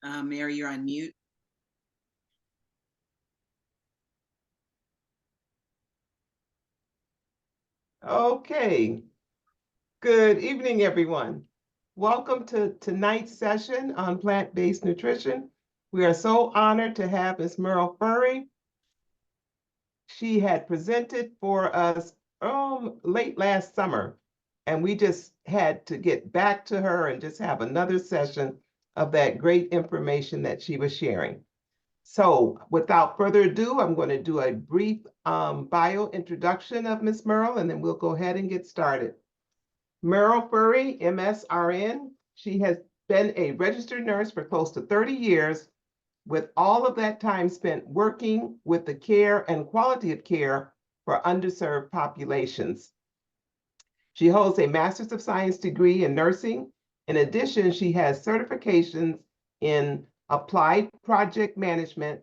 Mary, you're on mute. Okay. Good evening, everyone. Welcome to tonight's session on plant-based nutrition. We are so honored to have Ms. Meryl Fury. She had presented for us late last summer, and we just had to get back to her and just have another session of that great information that she was sharing. So without further ado, I'm going to do a brief bio introduction of Ms. Meryl, and then we'll go ahead and get started. Meryl Fury, MSRN. She has been a registered nurse for close to 30 years, with all of that time spent working with the care and quality of care for underserved populations. She holds a Master's of Science degree in nursing. In addition, she has certifications in applied project management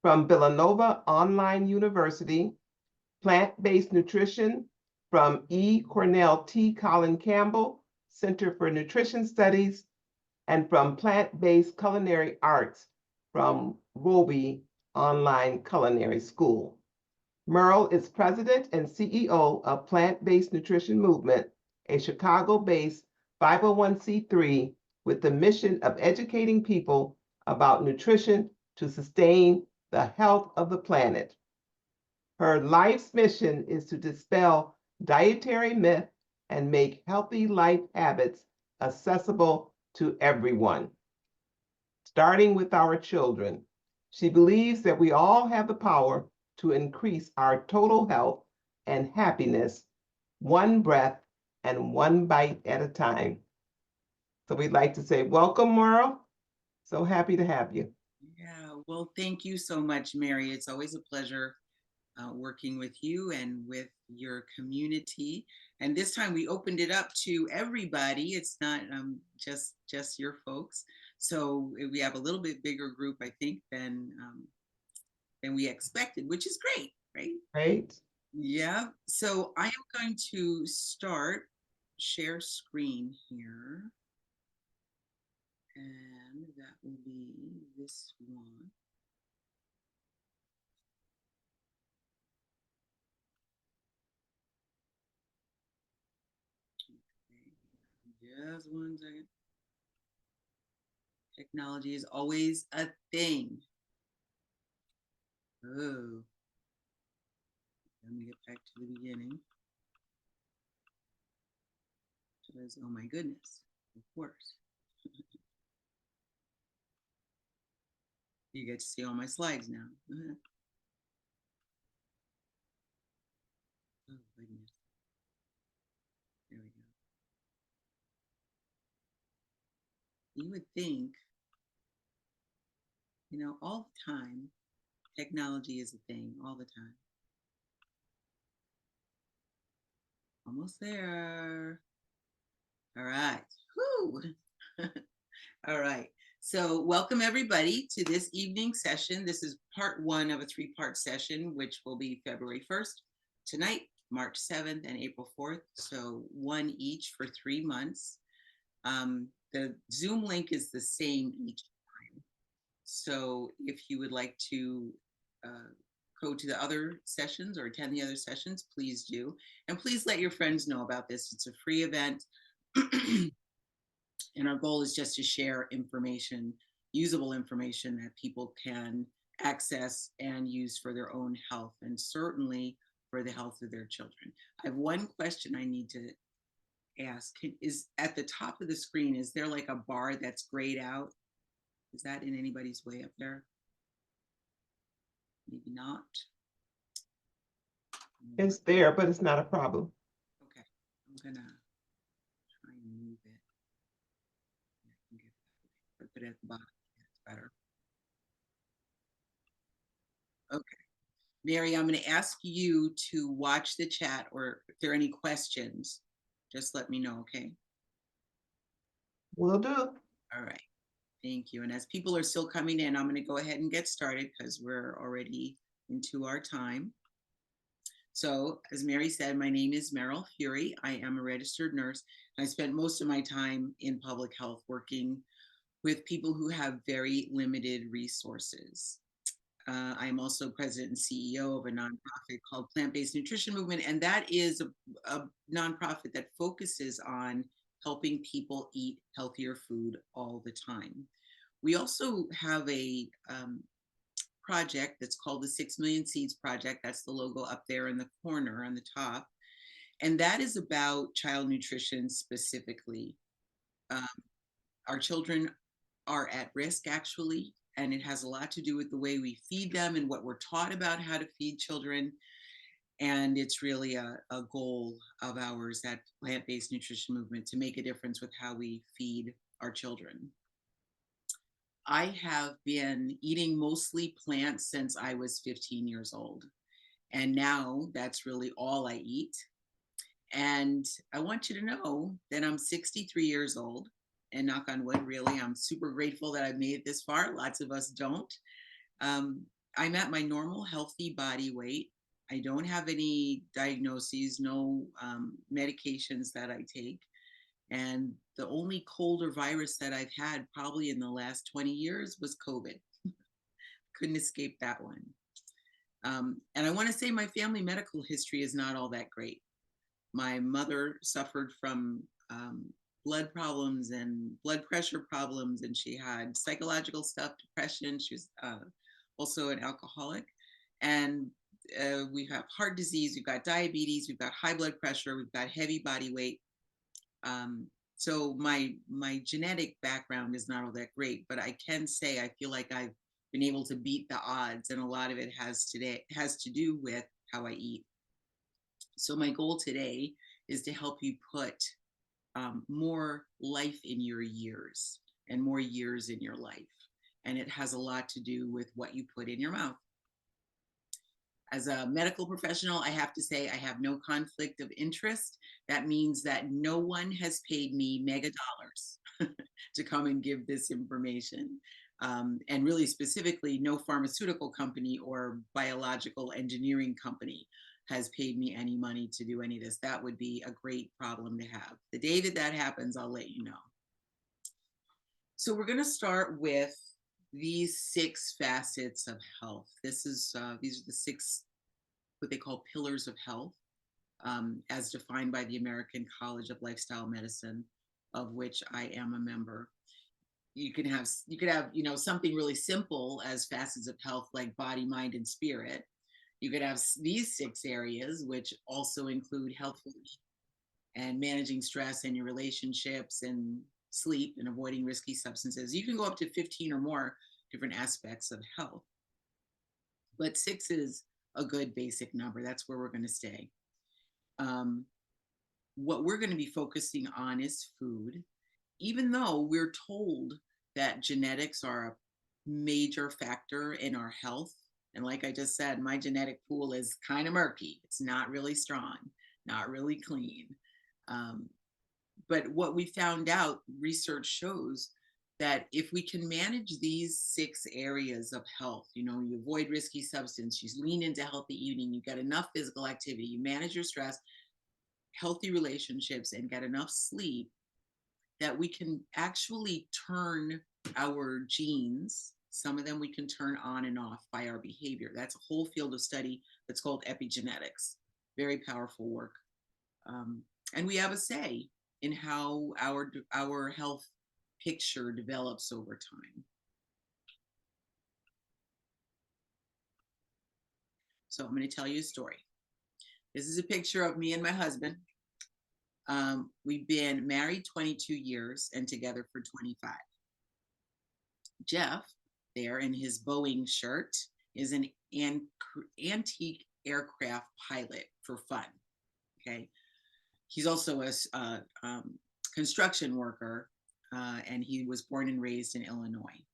from Villanova Online University, plant-based nutrition from E. Cornell T. Colin Campbell Center for Nutrition Studies, and from plant-based culinary arts from Roby Online Culinary School. Meryl is president and CEO of Plant-Based Nutrition Movement, a Chicago-based 501c3 with the mission of educating people about nutrition to sustain the health of the planet. Her life's mission is to dispel dietary myth and make healthy life habits accessible to everyone, starting with our children. She believes that we all have the power to increase our total health and happiness, one breath and one bite at a time. So we'd like to say, welcome, Meryl. So happy to have you. Yeah, well, thank you so much, Mary. It's always a pleasure working with you and with your community. And this time we opened it up to everybody. It's not just your folks. So we have a little bit bigger group, I think, than we expected, which is great, right? Great. Yeah. So I am going to share screen here. And that will be this one. Okay. Just one second. Technology is always a thing. Oh, let me get back to the beginning. Because, oh my goodness, of course. You get to see all my slides now. Oh, goodness. There we go. You would think, all the time, technology is a thing, all the time. Almost there. All right. Whoo. All right. So welcome everybody to this evening session. This is part one of a three-part session, which will be February 1st, tonight, March 7th, and April 4th. So one each for 3 months. The Zoom link is the same each time. So if you would like to go to the other sessions or attend the other sessions, please do. And please let your friends know about this. It's a free event. And our goal is just to share information, usable information that people can access and use for their own health, and certainly for the health of their children. I have one question I need to ask. Is at the top of the screen, is there like a bar that's grayed out? Is that in anybody's way up there? Maybe not. It's there, but it's not a problem. Okay, I'm gonna try and move it. I can get that. Put it at the bottom. That's better. Okay. Mary, I'm going to ask you to watch the chat, or if there are any questions, just let me know, okay? Will do. All right. Thank you. And as people are still coming in, I'm going to go ahead and get started because we're already into our time. So, as Mary said, my name is Meryl Fury. I am a registered nurse. I spent most of my time in public health working with people who have very limited resources. I'm also president and CEO of a nonprofit called Plant-Based Nutrition Movement, and that is a nonprofit that focuses on helping people eat healthier food all the time. We also have a project that's called the 6 Million Seeds Project. That's the logo up there in the corner on the top. And that is about child nutrition specifically. Um, our children are at risk, actually, and it has a lot to do with the way we feed them and what we're taught about how to feed children. And it's really a goal of ours at Plant-Based Nutrition Movement to make a difference with how we feed our children. I have been eating mostly plants since I was 15 years old. And now that's really all I eat. And I want you to know that I'm 63 years old, and knock on wood, really, I'm super grateful that I've made it this far. Lots of us don't. Um, I'm at my normal healthy body weight. I don't have any diagnoses, no medications that I take. And the only cold or virus that I've had probably in the last 20 years was COVID. Couldn't escape that one. And I want to say my family medical history is not all that great. My mother suffered from blood problems and blood pressure problems, and she had psychological stuff, depression. She was also an alcoholic. And we have heart disease, we've got diabetes, we've got high blood pressure, we've got heavy body weight. So my genetic background is not all that great, but I can say I feel like I've been able to beat the odds, and a lot of it has to do with how I eat. So my goal today is to help you put more life in your years and more years in your life. And it has a lot to do with what you put in your mouth. As a medical professional, I have to say I have no conflict of interest. That means that no one has paid me mega dollars to come and give this information. And really specifically, no pharmaceutical company or biological engineering company has paid me any money to do any of this. That would be a great problem to have. The day that that happens, I'll let you know. So we're going to start with these 6 facets of health. These are the 6 what they call pillars of health, as defined by the American College of Lifestyle Medicine, of which I am a member. You could have something really simple as facets of health like body, mind, and spirit. You could have these 6 areas, which also include health and managing stress and your relationships and sleep and avoiding risky substances. You can go up to 15 or more different aspects of health. But 6 is a good basic number. That's where we're going to stay. What we're going to be focusing on is food, even though we're told that genetics are a major factor in our health. And like I just said, my genetic pool is kind of murky. It's not really strong, not really clean. But what we found out, research shows that if we can manage these 6 areas of health, you avoid risky substance, you lean into healthy eating, you get enough physical activity, you manage your stress, healthy relationships, and get enough sleep, that we can actually turn our genes. Some of them we can turn on and off by our behavior. That's a whole field of study that's called epigenetics. Very powerful work. And we have a say in how our health picture develops over time. So I'm going to tell you a story. This is a picture of me and my husband. We've been married 22 years and together for 25. Jeff, there in his Boeing shirt, is an antique aircraft pilot for fun. Okay. He's also a construction worker, and he was born and raised in Illinois.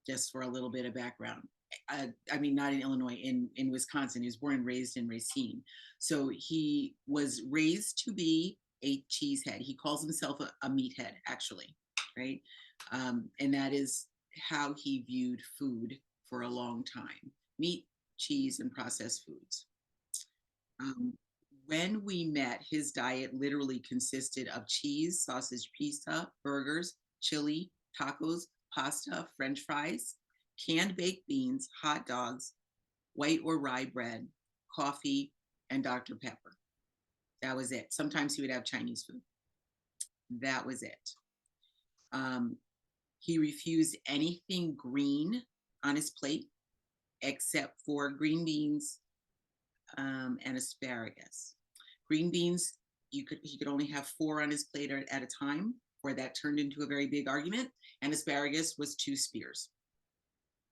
Just for a little bit of background. I mean, not in Illinois, in Wisconsin. He was born and raised in Racine. So he was raised to be a cheesehead. He calls himself a meathead, actually, right? And that is how he viewed food for a long time: meat, cheese, and processed foods. When we met, his diet literally consisted of cheese, sausage pizza, burgers, chili, tacos, pasta, French fries, canned baked beans, hot dogs, white or rye bread, coffee, and Dr. Pepper. That was it. Sometimes he would have Chinese food. That was it. Um, he refused anything green on his plate except for green beans and asparagus. Green beans, he could only have 4 on his plate at a time, or that turned into a very big argument. And asparagus was 2 spears.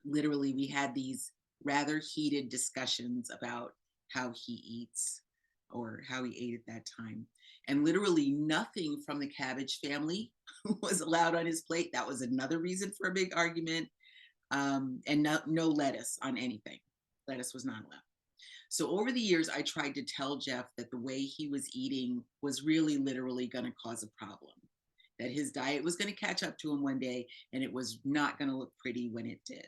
Literally, we had these rather heated discussions about how he eats or how he ate at that time. And literally nothing from the cabbage family was allowed on his plate. That was another reason for a big argument. And no lettuce on anything. Lettuce was not allowed. So over the years, I tried to tell Jeff that the way he was eating was really literally going to cause a problem, that his diet was going to catch up to him one day and it was not going to look pretty when it did.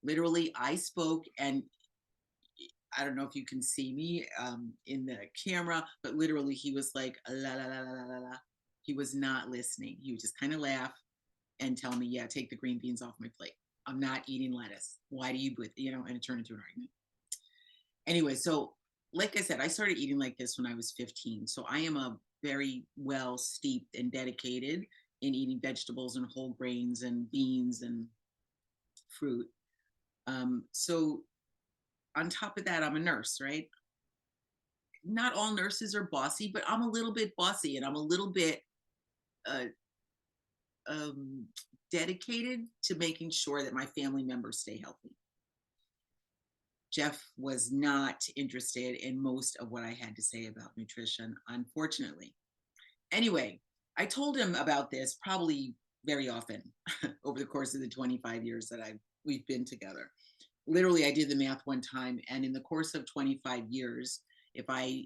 Literally, I spoke, and I don't know if you can see me in the camera, but literally he was like, la, la, la, la, la, la. He was not listening. He would just kind of laugh and tell me, yeah, take the green beans off my plate. I'm not eating lettuce. Why do you, and it turned into an argument. Anyway, so like I said, I started eating like this when I was 15. So I am a very well steeped and dedicated in eating vegetables and whole grains and beans and fruit. So on top of that, I'm a nurse, right? Not all nurses are bossy, but I'm a little bit bossy, and I'm a little bit uh, dedicated to making sure that my family members stay healthy. Jeff was not interested in most of what I had to say about nutrition, unfortunately. Anyway, I told him about this probably very often over the course of the 25 years that we've been together. Literally, I did the math one time, and in the course of 25 years, if I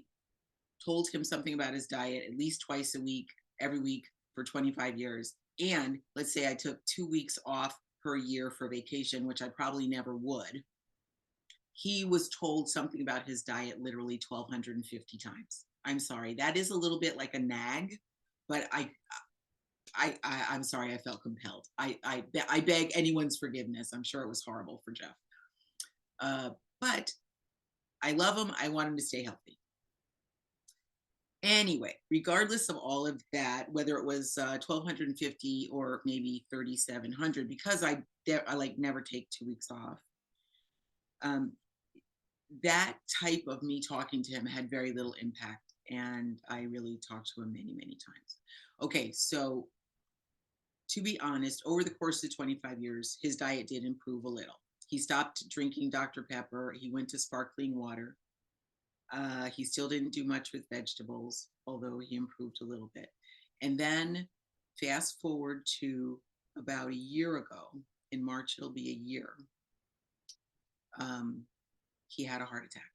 told him something about his diet at least twice a week, every week for 25 years, and let's say I took 2 weeks off per year for vacation, which I probably never would, he was told something about his diet literally 1,250 times. I'm sorry, that is a little bit like a nag, but I'm sorry, I felt compelled. I beg anyone's forgiveness. I'm sure it was horrible for Jeff. But I love him. I want him to stay healthy. Anyway, regardless of all of that, whether it was 1,250 or maybe 3,700, because I like never take 2 weeks off. That type of me talking to him had very little impact, and I really talked to him many, many times. Okay, so to be honest, over the course of 25 years, his diet did improve a little. He stopped drinking Dr. Pepper. He went to sparkling water. He still didn't do much with vegetables, although he improved a little bit. And then fast forward to about a year ago, in March, it'll be a year, he had a heart attack.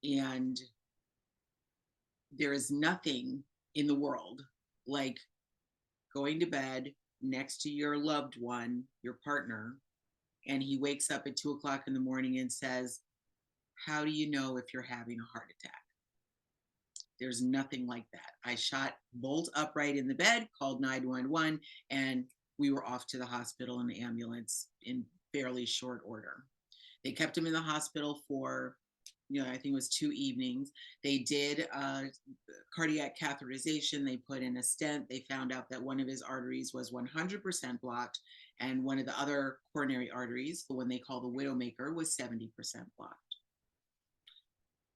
And there is nothing in the world like going to bed next to your loved one, your partner, and he wakes up at 2 o'clock in the morning and says, how do you know if you're having a heart attack? There's nothing like that. I shot bolt upright in the bed, called 911, and we were off to the hospital in the ambulance in fairly short order. They kept him in the hospital for, I think it was 2 evenings. They did cardiac catheterization. They put in a stent. They found out that one of his arteries was 100% blocked, and one of the other coronary arteries, the one they call the widowmaker, was 70% blocked.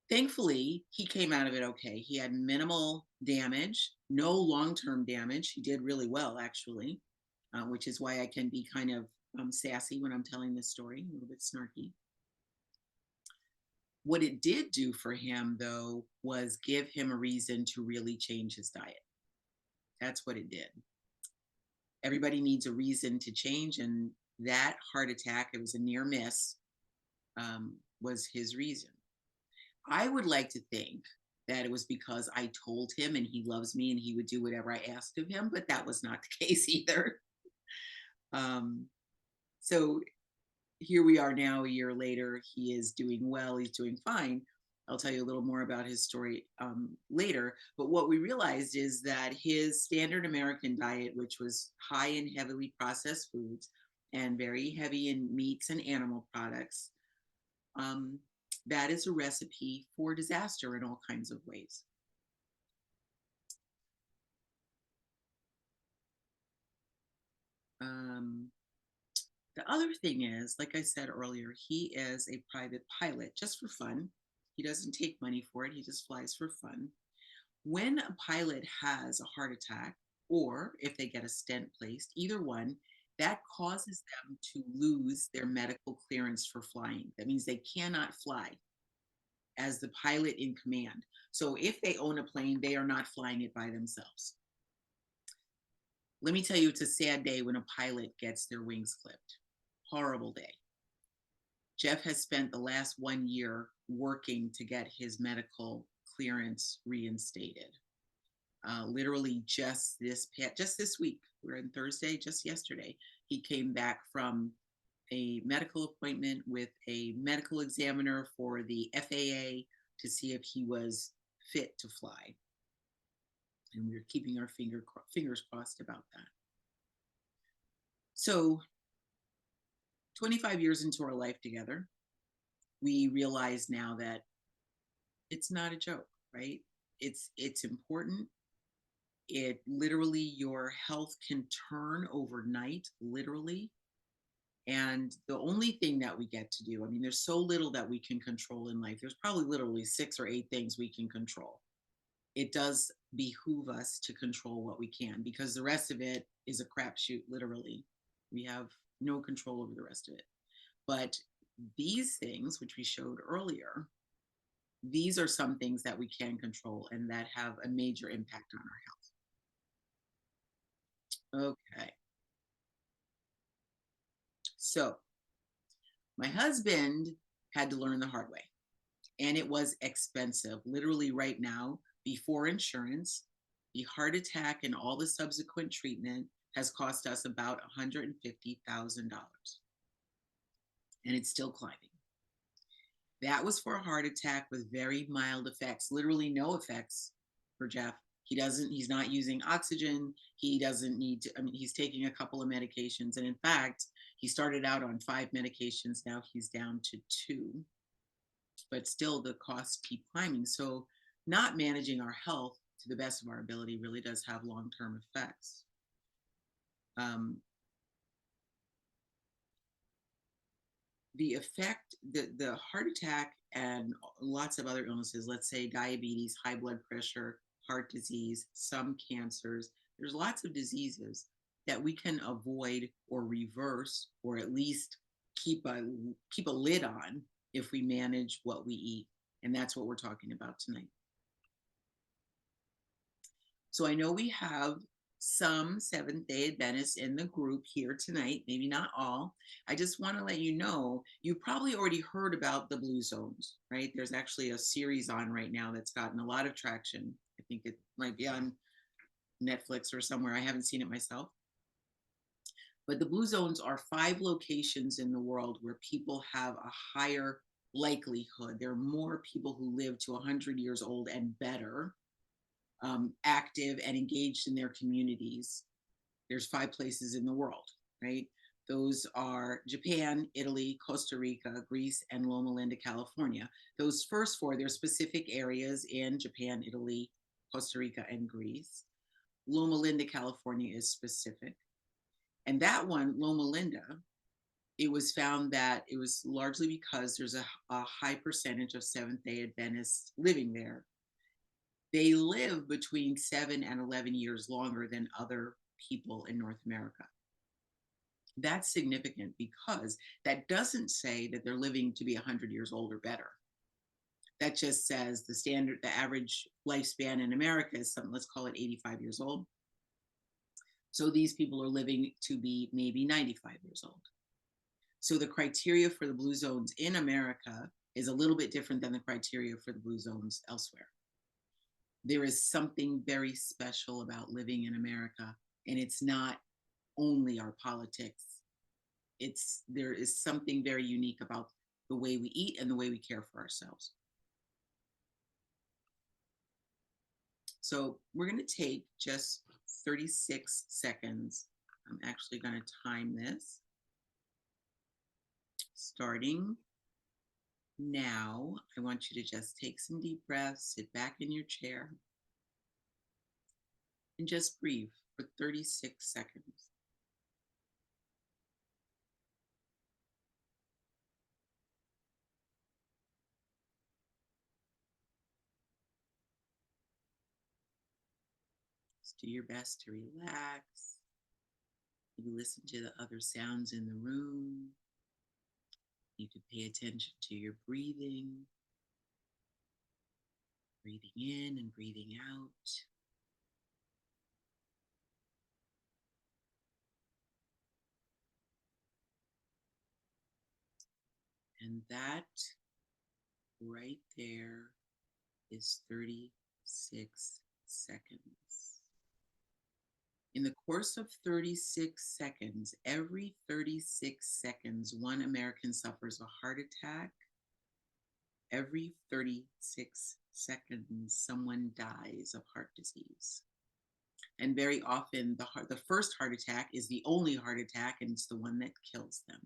Thankfully, he came out of it okay. He had minimal damage, no long-term damage. He did really well, actually, which is why I can be kind of sassy when I'm telling this story, a little bit snarky. What it did do for him, though, was give him a reason to really change his diet. That's what it did. Everybody needs a reason to change, and that heart attack, it was a near miss, was his reason. I would like to think that it was because I told him and he loves me and he would do whatever I asked of him, but that was not the case either. So here we are now, a year later. He is doing well. He's doing fine. I'll tell you a little more about his story later. But what we realized is that his standard American diet, which was high in heavily processed foods and very heavy in meats and animal products, um, that is a recipe for disaster in all kinds of ways. Um, the other thing is, like I said earlier, he is a private pilot just for fun. He doesn't take money for it, he just flies for fun. When a pilot has a heart attack, or if they get a stent placed, either one, that causes them to lose their medical clearance for flying. That means they cannot fly as the pilot in command. So if they own a plane, they are not flying it by themselves. Let me tell you, it's a sad day when a pilot gets their wings clipped. Horrible day. Jeff has spent the last 1 year working to get his medical clearance reinstated. Literally just this week, we're on Thursday, just yesterday, he came back from a medical appointment with a medical examiner for the FAA to see if he was fit to fly. And we're keeping our fingers crossed about that. So 25 years into our life together, we realize now that it's not a joke, right? It's important. It literally, your health can turn overnight, literally. And the only thing that we get to do, I mean, there's so little that we can control in life. There's probably literally 6 or 8 things we can control. It does behoove us to control what we can, because the rest of it is a crapshoot, literally. We have no control over the rest of it. But these things, which we showed earlier, these are some things that we can control and that have a major impact on our health. Okay. So my husband had to learn the hard way, and it was expensive. Literally, right now, before insurance, the heart attack and all the subsequent treatment has cost us about $150,000, and it's still climbing. That was for a heart attack with very mild effects, literally no effects for Jeff. He's not using oxygen. He doesn't need to, I mean, he's taking a couple of medications. And in fact, he started out on 5 medications. Now he's down to 2, but still the costs keep climbing. So not managing our health to the best of our ability really does have long-term effects. The effect, the heart attack and lots of other illnesses, let's say diabetes, high blood pressure, heart disease, some cancers, there's lots of diseases that we can avoid or reverse, or at least keep a lid on if we manage what we eat. And that's what we're talking about tonight. So I know we have some Seventh-day Adventists in the group here tonight, maybe not all. I just want to let you know, you probably already heard about the Blue Zones, right? There's actually a series on right now that's gotten a lot of traction. I think it might be on Netflix or somewhere. I haven't seen it myself. But the Blue Zones are 5 locations in the world where people have a higher likelihood. There are more people who live to 100 years old and better, active and engaged in their communities. There's 5 places in the world, right? Those are Japan, Italy, Costa Rica, Greece, and Loma Linda, California. Those first 4, they're specific areas in Japan, Italy, Costa Rica, and Greece. Loma Linda, California is specific. And that one, Loma Linda, it was found that it was largely because there's a high percentage of Seventh-day Adventists living there. They live between 7 and 11 years longer than other people in North America. That's significant because that doesn't say that they're living to be 100 years old or better. That just says the average lifespan in America is something, let's call it 85 years old. So these people are living to be maybe 95 years old. So the criteria for the Blue Zones in America is a little bit different than the criteria for the Blue Zones elsewhere. There is something very special about living in America, and it's not only our politics. There is something very unique about the way we eat and the way we care for ourselves. So we're going to take just 36 seconds. I'm actually going to time this. Starting now, I want you to just take some deep breaths, sit back in your chair, and just breathe for 36 seconds. Just do your best to relax. You listen to the other sounds in the room. You can pay attention to your breathing. Breathing in and breathing out. And that right there is 36 seconds. In the course of 36 seconds, every 36 seconds, one American suffers a heart attack. Every 36 seconds, someone dies of heart disease. And very often, the first heart attack is the only heart attack, and it's the one that kills them.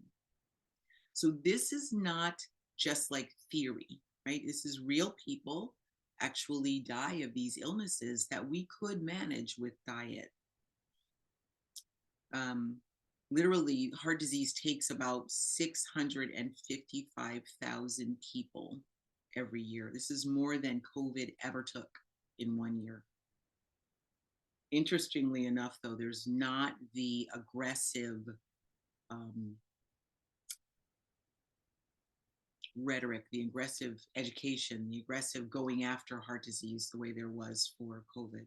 So this is not just like theory, right? This is real people actually die of these illnesses that we could manage with diet. Literally, heart disease takes about 655,000 people every year. This is more than COVID ever took in 1 year. Interestingly enough, though, there's not the aggressive rhetoric, the aggressive education, the aggressive going after heart disease the way there was for COVID.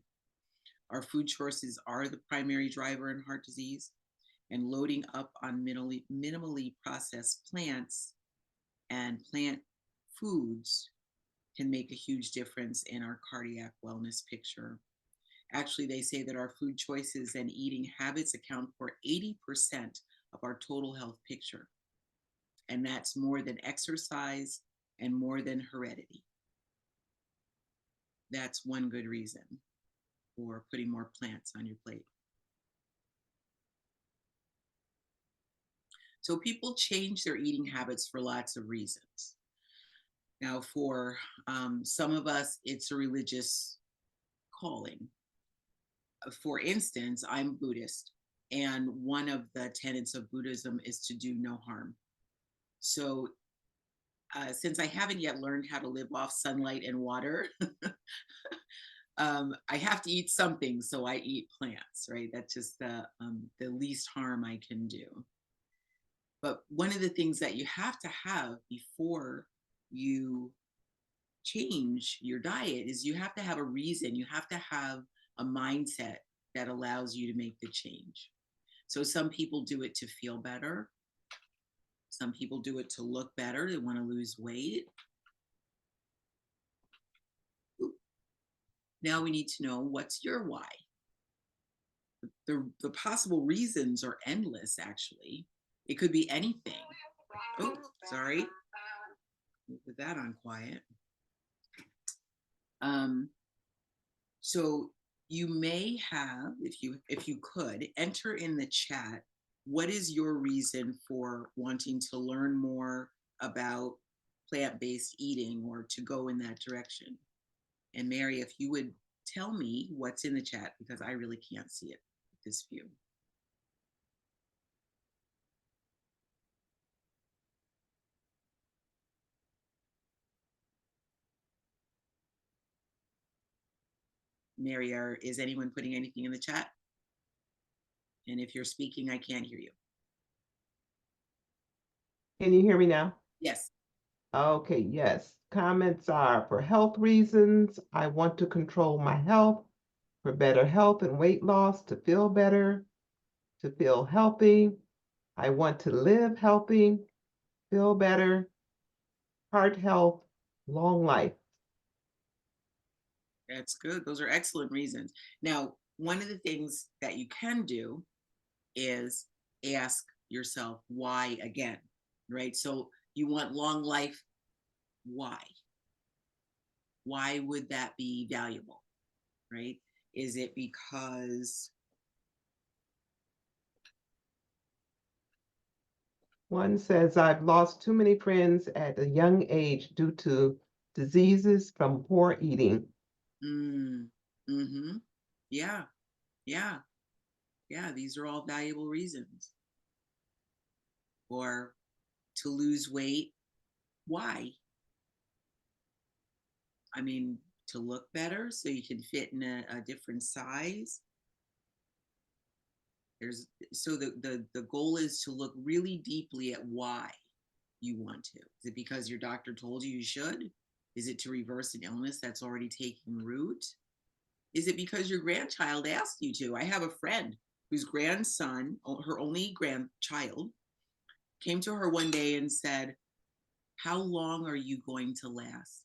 Our food choices are the primary driver in heart disease, and loading up on minimally processed plants and plant foods can make a huge difference in our cardiac wellness picture. Actually, they say that our food choices and eating habits account for 80% of our total health picture. And that's more than exercise and more than heredity. That's one good reason for putting more plants on your plate. So people change their eating habits for lots of reasons. Now, for some of us, it's a religious calling. For instance, I'm Buddhist, and one of the tenets of Buddhism is to do no harm. So since I haven't yet learned how to live off sunlight and water, I have to eat something, so I eat plants, right? That's just the least harm I can do. But one of the things that you have to have before you change your diet is you have to have a reason. You have to have a mindset that allows you to make the change. So some people do it to feel better. Some people do it to look better. They want to lose weight. Now we need to know, what's your why? The possible reasons are endless, actually. It could be anything. Oh, sorry. We'll put that on quiet. So you may have, if you could, enter in the chat, what is your reason for wanting to learn more about plant-based eating or to go in that direction? And Mary, if you would tell me what's in the chat, because I really can't see it with this view. Mary, is anyone putting anything in the chat? And if you're speaking, I can't hear you. Can you hear me now? Yes. Okay, yes. Comments are: for health reasons, I want to control my health, for better health and weight loss, to feel better, to feel healthy. I want to live healthy, feel better, heart health, long life. That's good. Those are excellent reasons. Now, one of the things that you can do is ask yourself why again, right? So you want long life. Why? Why would that be valuable? right? Is it because One says, I've lost too many friends at a young age due to diseases from poor eating. mm-hmm, yeah, yeah, yeah, these are all valuable reasons. Or to lose weight, why? I mean, to look better so you can fit in a different size. There's so the goal is to look really deeply at why you want to. Is it because your doctor told you you should? Is it to reverse an illness that's already taking root? Is it because your grandchild asked you to? I have a friend whose grandson, her only grandchild, came to her one day and said, how long are you going to last?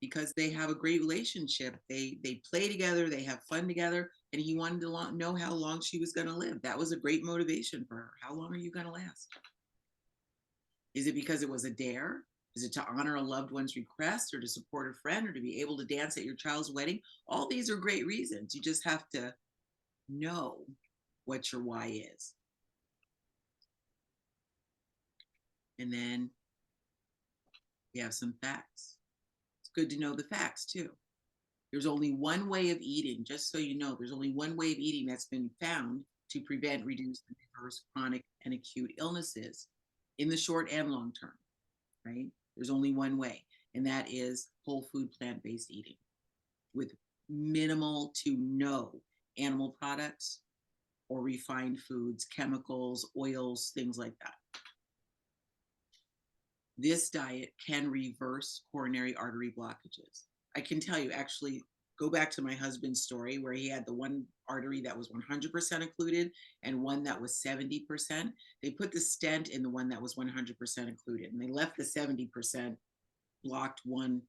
Because they have a great relationship. They play together, they have fun together, and he wanted to know how long she was going to live. That was a great motivation for her. How long are you going to last? Is it because it was a dare? Is it to honor a loved one's request, or to support a friend, or to be able to dance at your child's wedding? All these are great reasons. You just have to know what your why is. And then you have some facts. It's good to know the facts too. There's only one way of eating, just so you know, there's only one way of eating that's been found to prevent, reduce, and reverse chronic and acute illnesses in the short and long term, right? There's only one way, and that is whole food plant-based eating with minimal to no animal products or refined foods, chemicals, oils, things like that. This diet can reverse coronary artery blockages. I can tell you, actually, go back to my husband's story where he had the one artery that was 100% occluded and one that was 70%. They put the stent in the one that was 100% occluded, and they left the 70% blocked one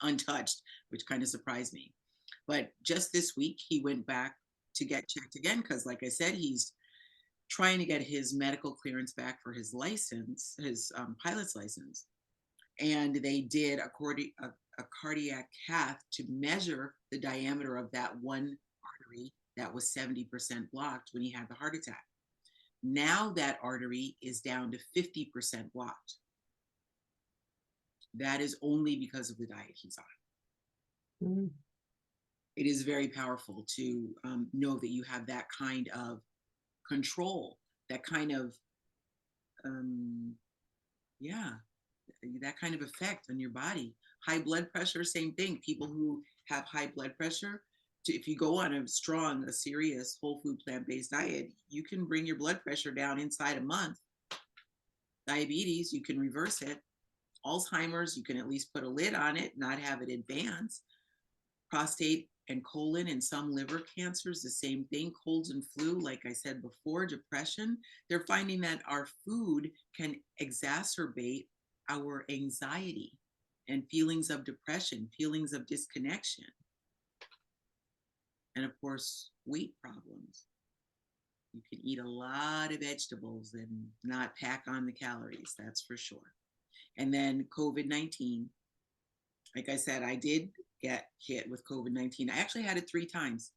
untouched, which kind of surprised me. But just this week, he went back to get checked again because, like I said, he's trying to get his medical clearance back for his license, his pilot's license. And they did a cardiac cath to measure the diameter of that one artery that was 70% blocked when he had the heart attack. Now that artery is down to 50% blocked. That is only because of the diet he's on. Mm. It is very powerful to know that you have that kind of control, that kind of, yeah, that kind of effect on your body. High blood pressure, same thing. People who have high blood pressure, if you go on a serious whole food plant-based diet, you can bring your blood pressure down inside a month. Diabetes, you can reverse it. Alzheimer's, you can at least put a lid on it, not have it advance. Prostate and colon and some liver cancers, the same thing. Colds and flu, like I said before, depression. They're finding that our food can exacerbate our anxiety and feelings of depression, feelings of disconnection, and of course, weight problems. You can eat a lot of vegetables and not pack on the calories, that's for sure. And then COVID-19, like I said, I did get hit with COVID-19. I actually had it 3 times,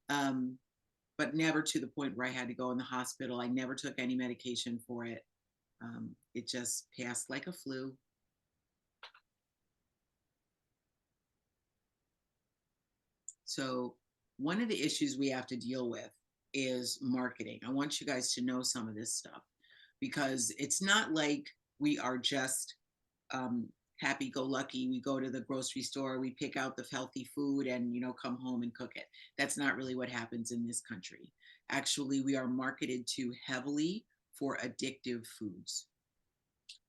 but never to the point where I had to go in the hospital. I never took any medication for it. It just passed like a flu. So one of the issues we have to deal with is marketing. I want you guys to know some of this stuff because it's not like we are just happy-go-lucky. We go to the grocery store, we pick out the healthy food and, come home and cook it. That's not really what happens in this country. Actually, we are marketed to heavily for addictive foods.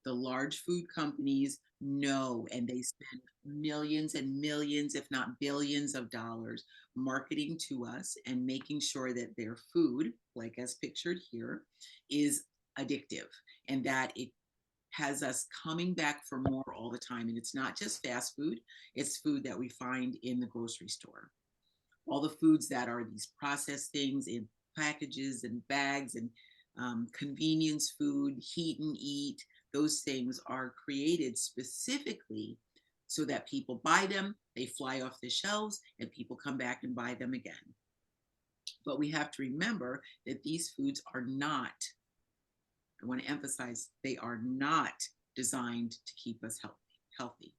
The large food companies know, and they spend millions and millions, if not billions of dollars marketing to us and making sure that their food, like as pictured here, is addictive and that it has us coming back for more all the time. And it's not just fast food, it's food that we find in the grocery store. All the foods that are these processed things in packages and bags and convenience food, heat and eat, those things are created specifically so that people buy them, they fly off the shelves, and people come back and buy them again. But we have to remember that these foods are not, I want to emphasize, they are not designed to keep us healthy.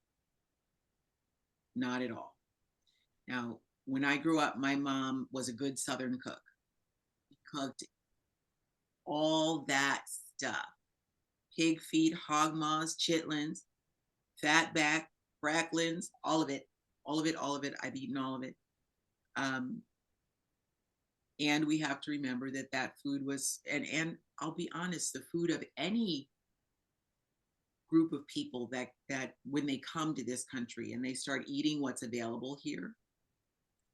Not at all. Now, when I grew up, my mom was a good Southern cook. She cooked all that stuff: pig feet, hog maws, chitlins, fatback, cracklins, all of it, all of it, all of it. I've eaten all of it. Um, and we have to remember that that food was, and I'll be honest, the food of any group of people that when they come to this country and they start eating what's available here,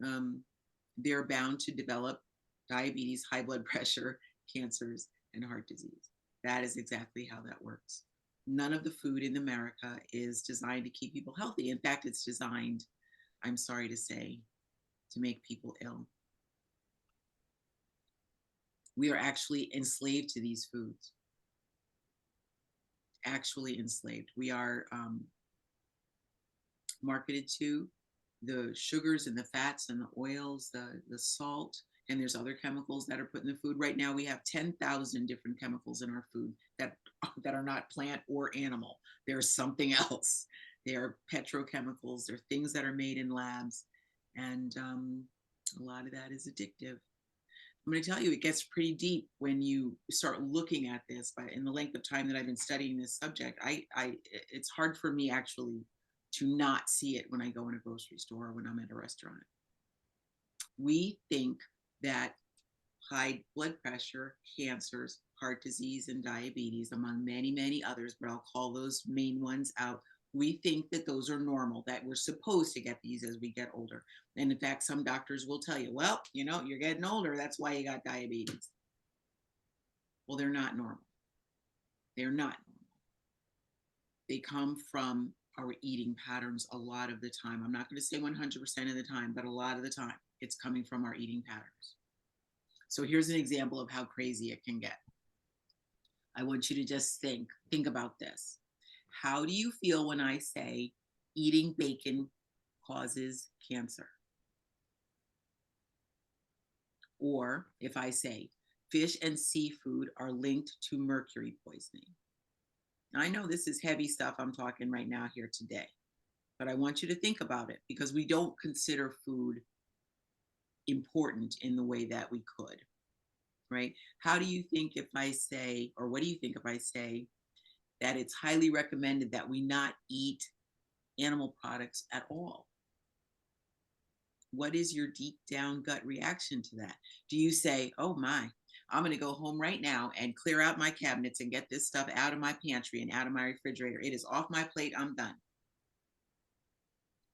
um, they're bound to develop diabetes, high blood pressure, cancers, and heart disease. That is exactly how that works. None of the food in America is designed to keep people healthy. In fact, it's designed, I'm sorry to say, to make people ill. We are actually enslaved to these foods. Actually enslaved. We are marketed to the sugars and the fats and the oils, the salt, and there's other chemicals that are put in the food. Right now, we have 10,000 different chemicals in our food that are not plant or animal. There's something else. They are petrochemicals. They're things that are made in labs, and a lot of that is addictive. I'm going to tell you, it gets pretty deep when you start looking at this. But in the length of time that I've been studying this subject, it's hard for me actually to not see it when I go in a grocery store or when I'm at a restaurant. We think that high blood pressure, cancers, heart disease, and diabetes, among many, many others, but I'll call those main ones out. We think that those are normal, that we're supposed to get these as we get older. And in fact, some doctors will tell you, well, you're getting older. That's why you got diabetes. Well, they're not normal. They're not normal. They come from our eating patterns a lot of the time. I'm not going to say 100% of the time, but a lot of the time it's coming from our eating patterns. So here's an example of how crazy it can get. I want you to just think about this. How do you feel when I say eating bacon causes cancer? Or if I say fish and seafood are linked to mercury poisoning? Now, I know this is heavy stuff I'm talking right now here today, but I want you to think about it because we don't consider food important in the way that we could, right? How do you think if I say, or what do you think if I say that it's highly recommended that we not eat animal products at all? What is your deep down gut reaction to that? Do you say, oh my, I'm going to go home right now and clear out my cabinets and get this stuff out of my pantry and out of my refrigerator? It is off my plate. I'm done.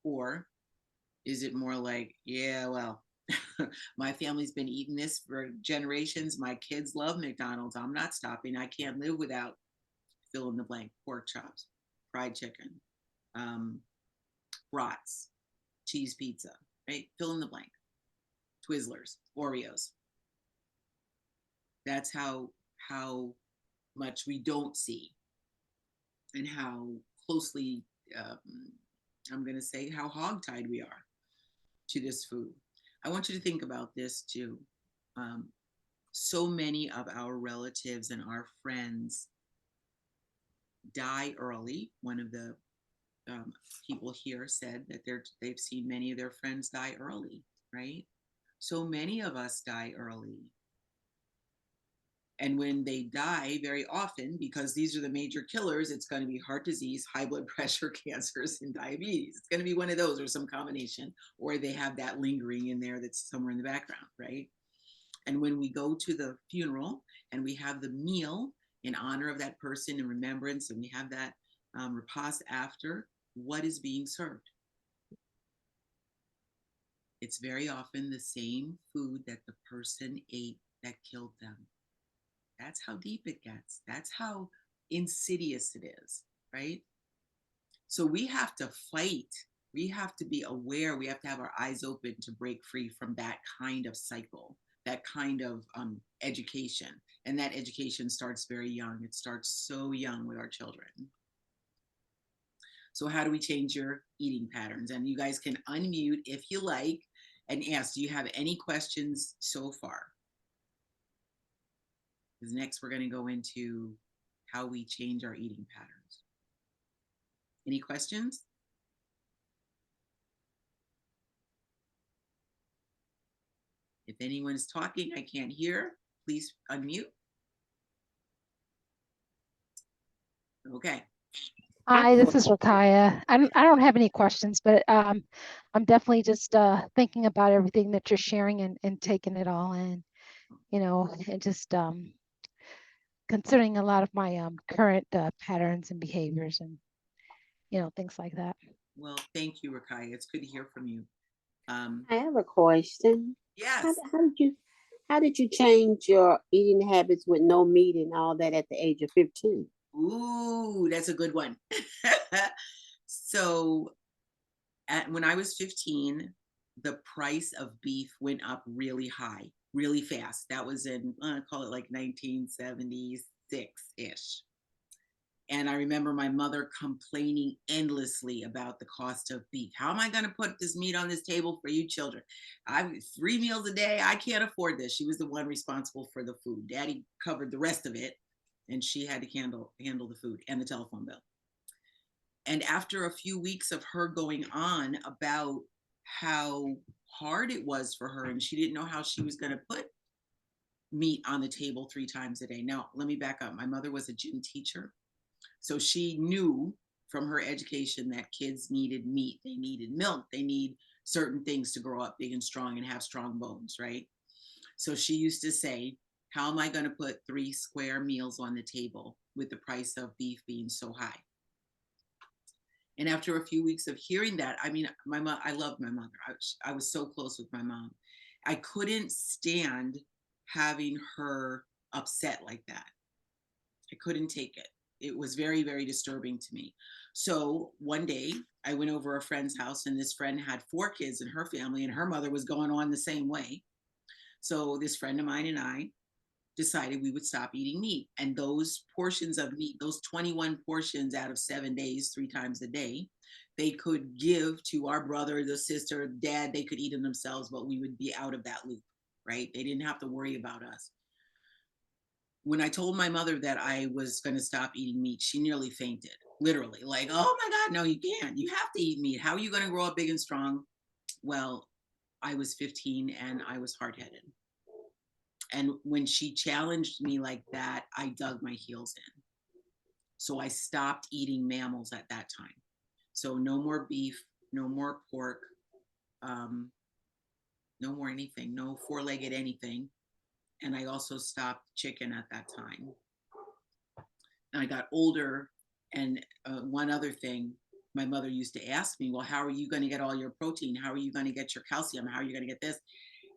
Or is it more like, yeah, well, my family's been eating this for generations. My kids love McDonald's. I'm not stopping. I can't live without fill in the blank: pork chops, fried chicken, brats, cheese pizza, right? Fill in the blank. Twizzlers, Oreos. That's how much we don't see and how closely, I'm going to say, how hogtied we are to this food. I want you to think about this too. So many of our relatives and our friends die early. One of the people here said that they've seen many of their friends die early, right? So many of us die early. And when they die, very often, because these are the major killers, it's going to be heart disease, high blood pressure, cancers, and diabetes. It's going to be one of those or some combination, or they have that lingering in there that's somewhere in the background, right? And when we go to the funeral and we have the meal in honor of that person in remembrance, and we have that repast after, what is being served? It's very often the same food that the person ate that killed them. That's how deep it gets. That's how insidious it is, right? So we have to fight. We have to be aware. We have to have our eyes open to break free from that kind of cycle, that kind of education. And that education starts very young. It starts so young with our children. So how do we change your eating patterns? And you guys can unmute if you like and ask, do you have any questions so far? Because next we're going to go into how we change our eating patterns. Any questions? If anyone is talking, I can't hear, please unmute. Okay. Hi, this is Rakaya. I don't have any questions, but I'm definitely just thinking about everything that you're sharing and taking it all in, and just considering a lot of my current patterns and behaviors and things like that. Well, thank you, Rakaya. It's good to hear from you. I have a question. Yes. How did you change your eating habits with no meat and all that at the age of 15? Ooh, that's a good one. So when I was 15, the price of beef went up really high, really fast. That was in, call it like 1976-ish. And I remember my mother complaining endlessly about the cost of beef. How am I going to put this meat on this table for you children? I 3 meals a day. I can't afford this. She was the one responsible for the food. Daddy covered the rest of it, and she had to handle the food and the telephone bill. And after a few weeks of her going on about how hard it was for her, and she didn't know how she was going to put meat on the table 3 times a day. Now, let me back up. My mother was a gym teacher. So she knew from her education that kids needed meat, they needed milk, they need certain things to grow up big and strong and have strong bones, right? So she used to say, how am I going to put 3 square meals on the table with the price of beef being so high? And after a few weeks of hearing that, I mean, I loved my mother. I was so close with my mom. I couldn't stand having her upset like that. I couldn't take it. It was very, very disturbing to me. So one day I went over a friend's house, and this friend had 4 kids in her family, and her mother was going on the same way. So this friend of mine and I decided we would stop eating meat. And those portions of meat, those 21 portions out of 7 days, 3 times a day, they could give to our brother, the sister, dad. They could eat them themselves, but we would be out of that loop, right? They didn't have to worry about us. When I told my mother that I was going to stop eating meat, she nearly fainted, literally, like, oh my God, no, you can't. You have to eat meat. How are you going to grow up big and strong? Well, I was 15 and I was hard-headed. And when she challenged me like that, I dug my heels in. So I stopped eating mammals at that time. So no more beef, no more pork, no more anything, no 4-legged anything. And I also stopped chicken at that time. And I got older. And one other thing, my mother used to ask me, well, how are you going to get all your protein? How are you going to get your calcium? How are you going to get this?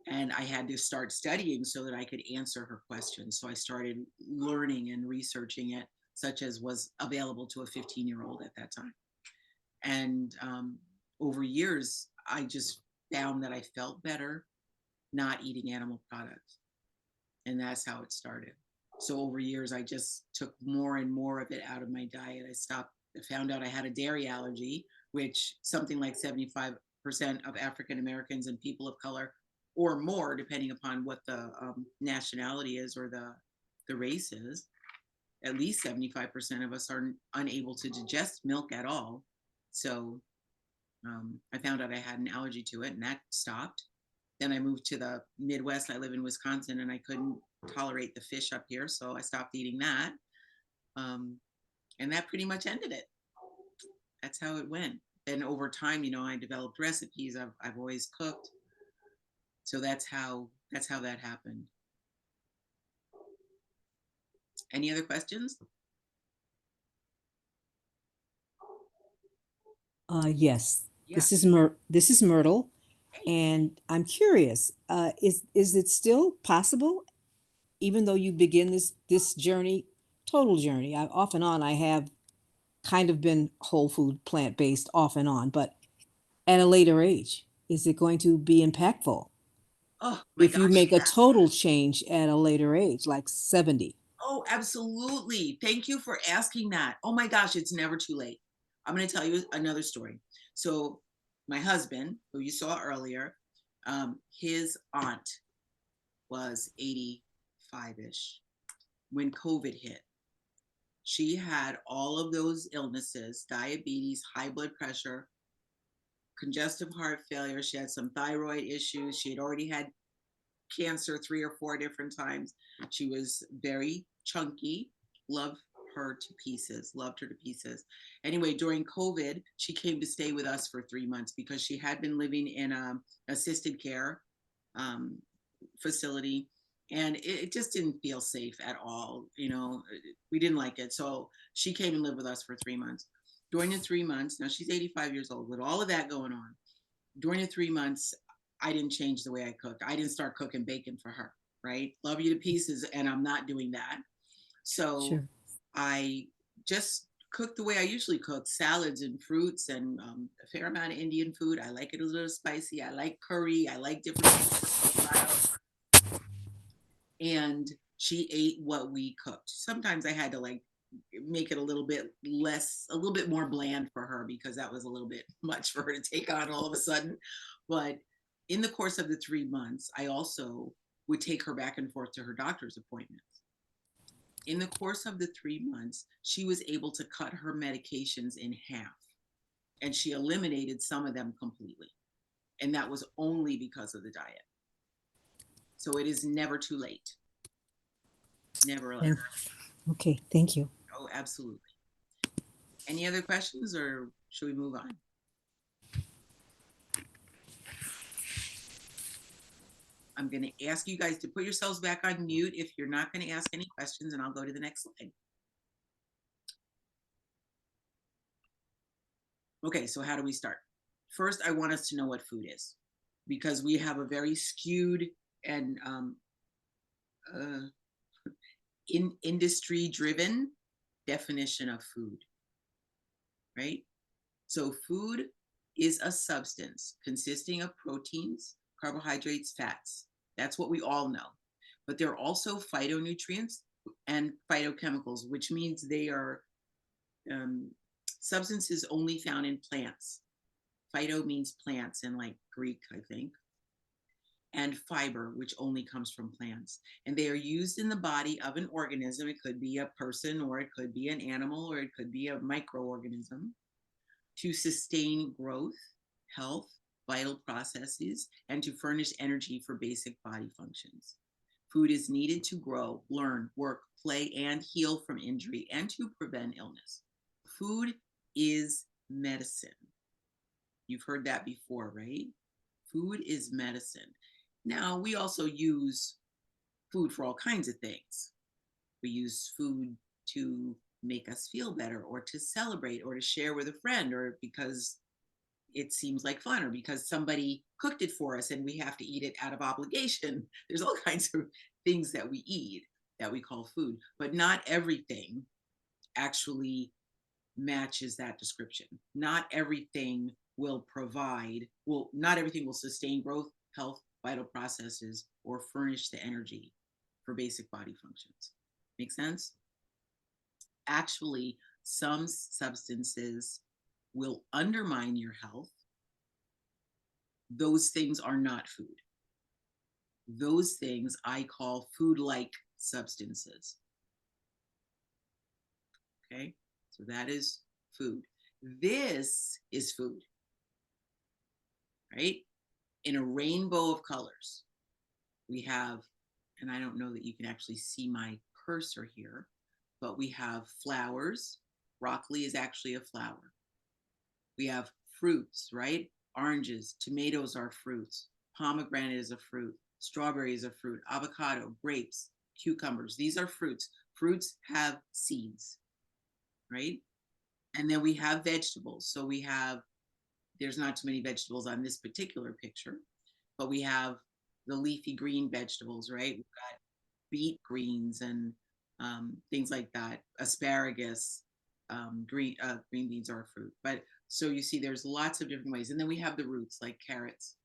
And I had to start studying so that I could answer her questions. So I started learning and researching it, such as was available to a 15-year-old at that time. And over years, I just found that I felt better not eating animal products. And that's how it started. So over years, I just took more and more of it out of my diet. I found out I had a dairy allergy, which something like 75% of African Americans and people of color, or more, depending upon what the nationality is or the race is, at least 75% of us are unable to digest milk at all. So I found out I had an allergy to it, and that stopped. Then I moved to the Midwest. I live in Wisconsin, and I couldn't tolerate the fish up here, so I stopped eating that. And that pretty much ended it. That's how it went. Then over time, I developed recipes. I've always cooked. So that's how that happened. Any other questions? Yes. Yeah. This is Myrtle, Hey. and I'm curious. Is it still possible, even though you begin this journey, total journey? Off and on, I have kind of been whole food, plant based, off and on, but at a later age, is it going to be impactful Oh my if you gosh, make a yes. total change at a later age, like 70? Oh, absolutely. Thank you for asking that. Oh my gosh, it's never too late. I'm going to tell you another story. So my husband, who you saw earlier, his aunt was 85-ish when COVID hit. She had all of those illnesses, diabetes, high blood pressure, congestive heart failure. She had some thyroid issues. She had already had cancer 3 or 4 different times. She was very chunky. Loved her to pieces. Anyway, during COVID, she came to stay with us for 3 months because she had been living in a assisted care facility, and it just didn't feel safe at all. We didn't like it. So she came and lived with us for 3 months. During the 3 months, now she's 85 years old with all of that going on. During the 3 months, I didn't change the way I cooked. I didn't start cooking bacon for her, right? Love you to pieces, and I'm not doing that. So Sure. I just cook the way I usually cook, salads and fruits and a fair amount of Indian food. I like it a little spicy. I like curry. I like different. And she ate what we cooked. Sometimes I had to make it a little bit more bland for her because that was a little bit much for her to take on all of a sudden. But in the course of the 3 months, I also would take her back and forth to her doctor's appointments. In the course of the 3 months, she was able to cut her medications in half, and she eliminated some of them completely. And that was only because of the diet. So it is never too late. Never late. Okay, thank you. Oh, absolutely. Any other questions, or should we move on? I'm going to ask you guys to put yourselves back on mute if you're not going to ask any questions, and I'll go to the next slide. Okay, so how do we start? First, I want us to know what food is, because we have a very skewed and industry-driven definition of food, right? So food is a substance consisting of proteins, carbohydrates, fats. That's what we all know. But there are also phytonutrients and phytochemicals, which means they are substances only found in plants. Phyto means plants in Greek, I think. And fiber, which only comes from plants. And they are used in the body of an organism. It could be a person, or it could be an animal, or it could be a microorganism, to sustain growth, health, vital processes, and to furnish energy for basic body functions. Food is needed to grow, learn, work, play, and heal from injury, and to prevent illness. Food is medicine. You've heard that before, right? Food is medicine. Now, we also use food for all kinds of things. We use food to make us feel better, or to celebrate, or to share with a friend, or because it seems like fun, or because somebody cooked it for us and we have to eat it out of obligation. There's all kinds of things that we eat that we call food, but not everything actually matches that description. Not everything will not everything will sustain growth, health, vital processes, or furnish the energy for basic body functions. Make sense? Actually, some substances will undermine your health. Those things are not food. Those things I call food-like substances. Okay, so that is food. This is food, right? In a rainbow of colors. We have, and I don't know that you can actually see my cursor here, but we have flowers. Broccoli is actually a flower. We have fruits, right? Oranges, tomatoes are fruits. Pomegranate is a fruit. Strawberry is a fruit. Avocado, grapes, cucumbers. These are fruits. Fruits have seeds, right? And then we have vegetables. So there's not too many vegetables on this particular picture, but we have the leafy green vegetables, right? We've got beet greens and things like that. Asparagus, green beans are a fruit. But so you see there's lots of different ways. And then we have the roots, like carrots.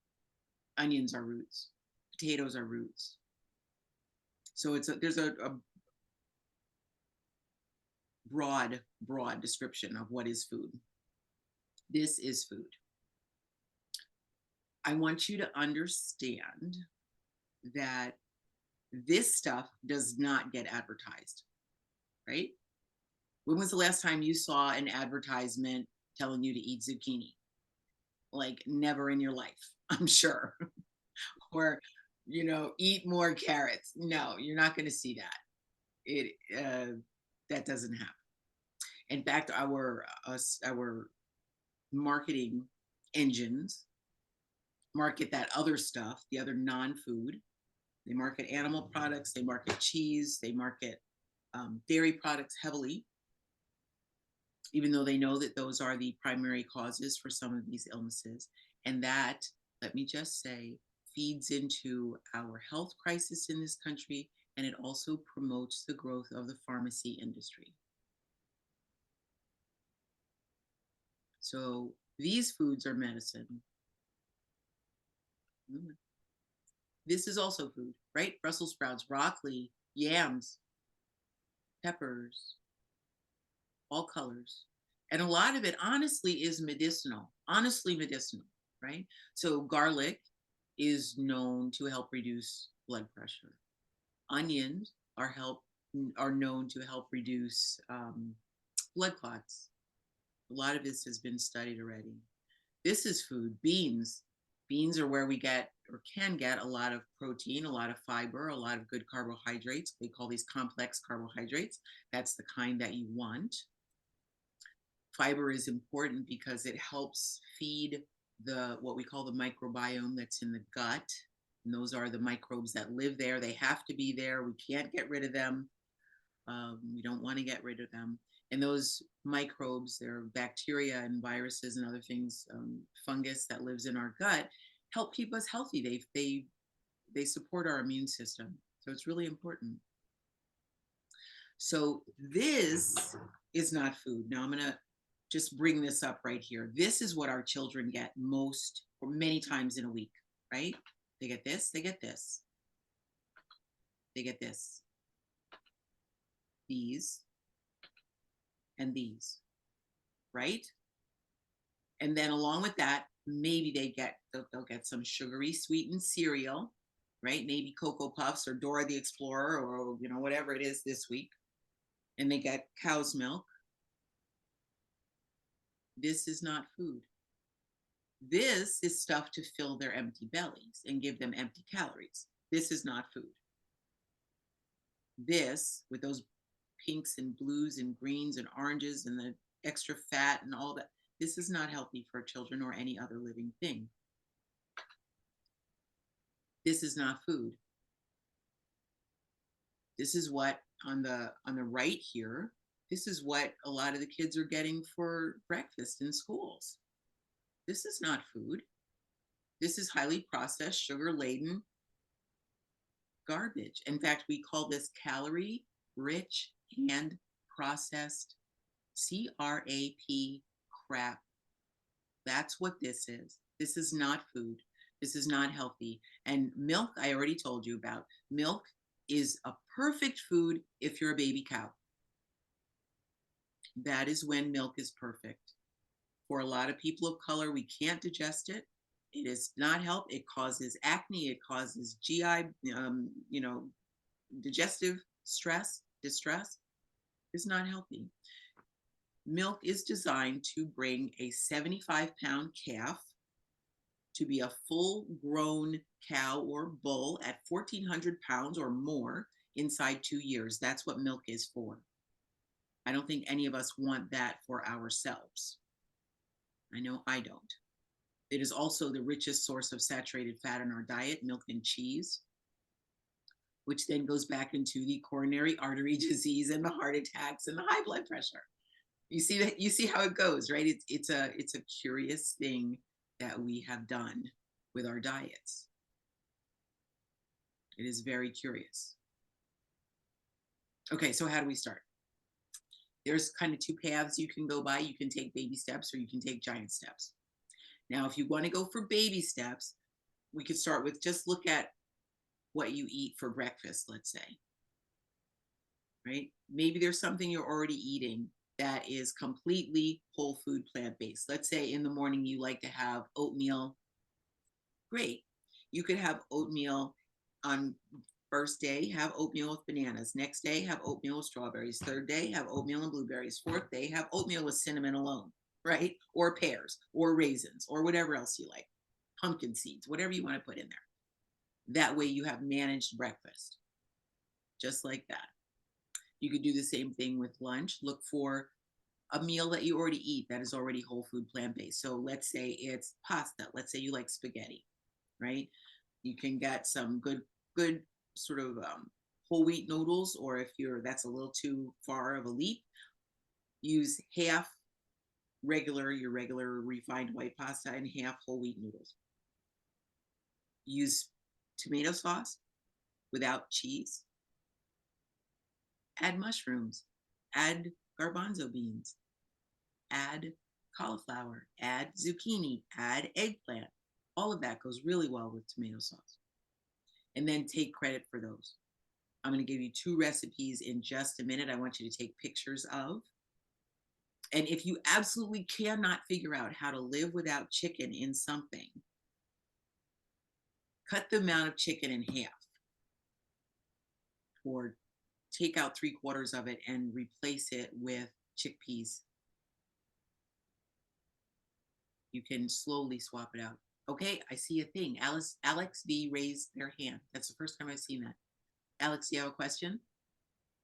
Onions are roots. Potatoes are roots. So there's a broad description of what is food. This is food. I want you to understand that this stuff does not get advertised, right? When was the last time you saw an advertisement telling you to eat zucchini? Like never in your life, I'm sure. Or, eat more carrots. No, you're not going to see that. That doesn't happen. In fact, our marketing engines market that other stuff, the other non-food. They market animal products, they market cheese, they market dairy products heavily, even though they know that those are the primary causes for some of these illnesses. And that, let me just say, feeds into our health crisis in this country, and it also promotes the growth of the pharmacy industry. So these foods are medicine. This is also food, right? Brussels sprouts, broccoli, yams, peppers, all colors. And a lot of it, honestly, is medicinal. Honestly medicinal, right? So garlic is known to help reduce blood pressure. Onions are known to help reduce blood clots. A lot of this has been studied already. This is food. Beans. Beans are where we get or can get a lot of protein, a lot of fiber, a lot of good carbohydrates. They call these complex carbohydrates. That's the kind that you want. Fiber is important because it helps feed what we call the microbiome that's in the gut. And those are the microbes that live there. They have to be there. We can't get rid of them. We don't want to get rid of them. And those microbes, they're bacteria and viruses and other things, fungus that lives in our gut, help keep us healthy. They support our immune system. So it's really important. So this is not food. Now I'm going to just bring this up right here. This is what our children get most or many times in a week, right? They get this, they get this. They get this. These and these, right? And then along with that, maybe they'll get some sugary sweetened cereal, right? Maybe Cocoa Puffs or Dora the Explorer or whatever it is this week. And they get cow's milk. This is not food. This is stuff to fill their empty bellies and give them empty calories. This is not food. This, with those pinks and blues and greens and oranges and the extra fat and all that, this is not healthy for children or any other living thing. This is not food. This is what on the right here, this is what a lot of the kids are getting for breakfast in schools. This is not food. This is highly processed, sugar-laden garbage. In fact, we call this calorie-rich and processed, C-R-A-P, crap. That's what this is. This is not food. This is not healthy. And milk, I already told you about. Milk is a perfect food if you're a baby cow. That is when milk is perfect. For a lot of people of color, we can't digest it. It is not help. It causes acne. It causes GI, digestive distress. It's not healthy. Milk is designed to bring a 75-pound calf to be a full-grown cow or bull at 1,400 pounds or more inside 2 years. That's what milk is for. I don't think any of us want that for ourselves. I know I don't. It is also the richest source of saturated fat in our diet, milk and cheese, which then goes back into the coronary artery disease and the heart attacks and the high blood pressure. You see how it goes, right? It's a curious thing that we have done with our diets. It is very curious. Okay, so how do we start? There's kind of two paths you can go by. You can take baby steps or you can take giant steps. Now, if you want to go for baby steps, we could start with just look at what you eat for breakfast, let's say. Right? Maybe there's something you're already eating that is completely whole food plant-based. Let's say in the morning you like to have oatmeal. Great. You could have oatmeal on first day, have oatmeal with bananas. Next day, have oatmeal with strawberries. Third day, have oatmeal and blueberries. Fourth day, have oatmeal with cinnamon alone, right? Or pears or raisins or whatever else you like. Pumpkin seeds, whatever you want to put in there. That way you have managed breakfast, just like that. You could do the same thing with lunch. Look for a meal that you already eat that is already whole food plant-based. So let's say it's pasta. Let's say you like spaghetti, right? You can get some good sort of whole wheat noodles, or if that's a little too far of a leap, use half your regular refined white pasta and half whole wheat noodles. Use tomato sauce without cheese. Add mushrooms, add garbanzo beans, add cauliflower, add zucchini, add eggplant. All of that goes really well with tomato sauce. And then take credit for those. I'm going to give you 2 recipes in just a minute. I want you to take pictures of. And if you absolutely cannot figure out how to live without chicken in something, cut the amount of chicken in half, or take out 3/4 of it and replace it with chickpeas. You can slowly swap it out. Okay, I see a thing. Alex B raised their hand. That's the first time I've seen that. Alex, do you have a question?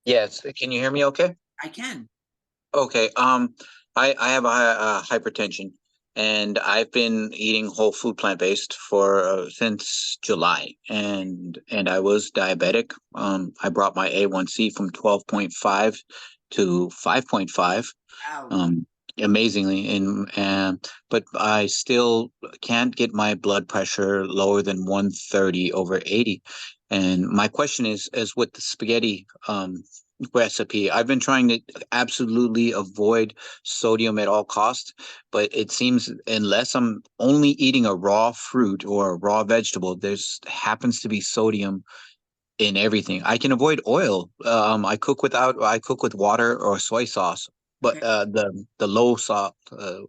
Yes, can you hear me okay? I can. Okay, I have hypertension, and I've been eating whole food plant-based for since July, and I was diabetic. I brought my A1C from 12.5 to 5.5. Wow. Amazingly, but I still can't get my blood pressure lower than 130/80. And my question is with the spaghetti recipe, I've been trying to absolutely avoid sodium at all costs, but it seems unless I'm only eating a raw fruit or a raw vegetable, there's happens to be sodium in everything. I can avoid oil. I cook with water or soy sauce, but Okay. The low salt, the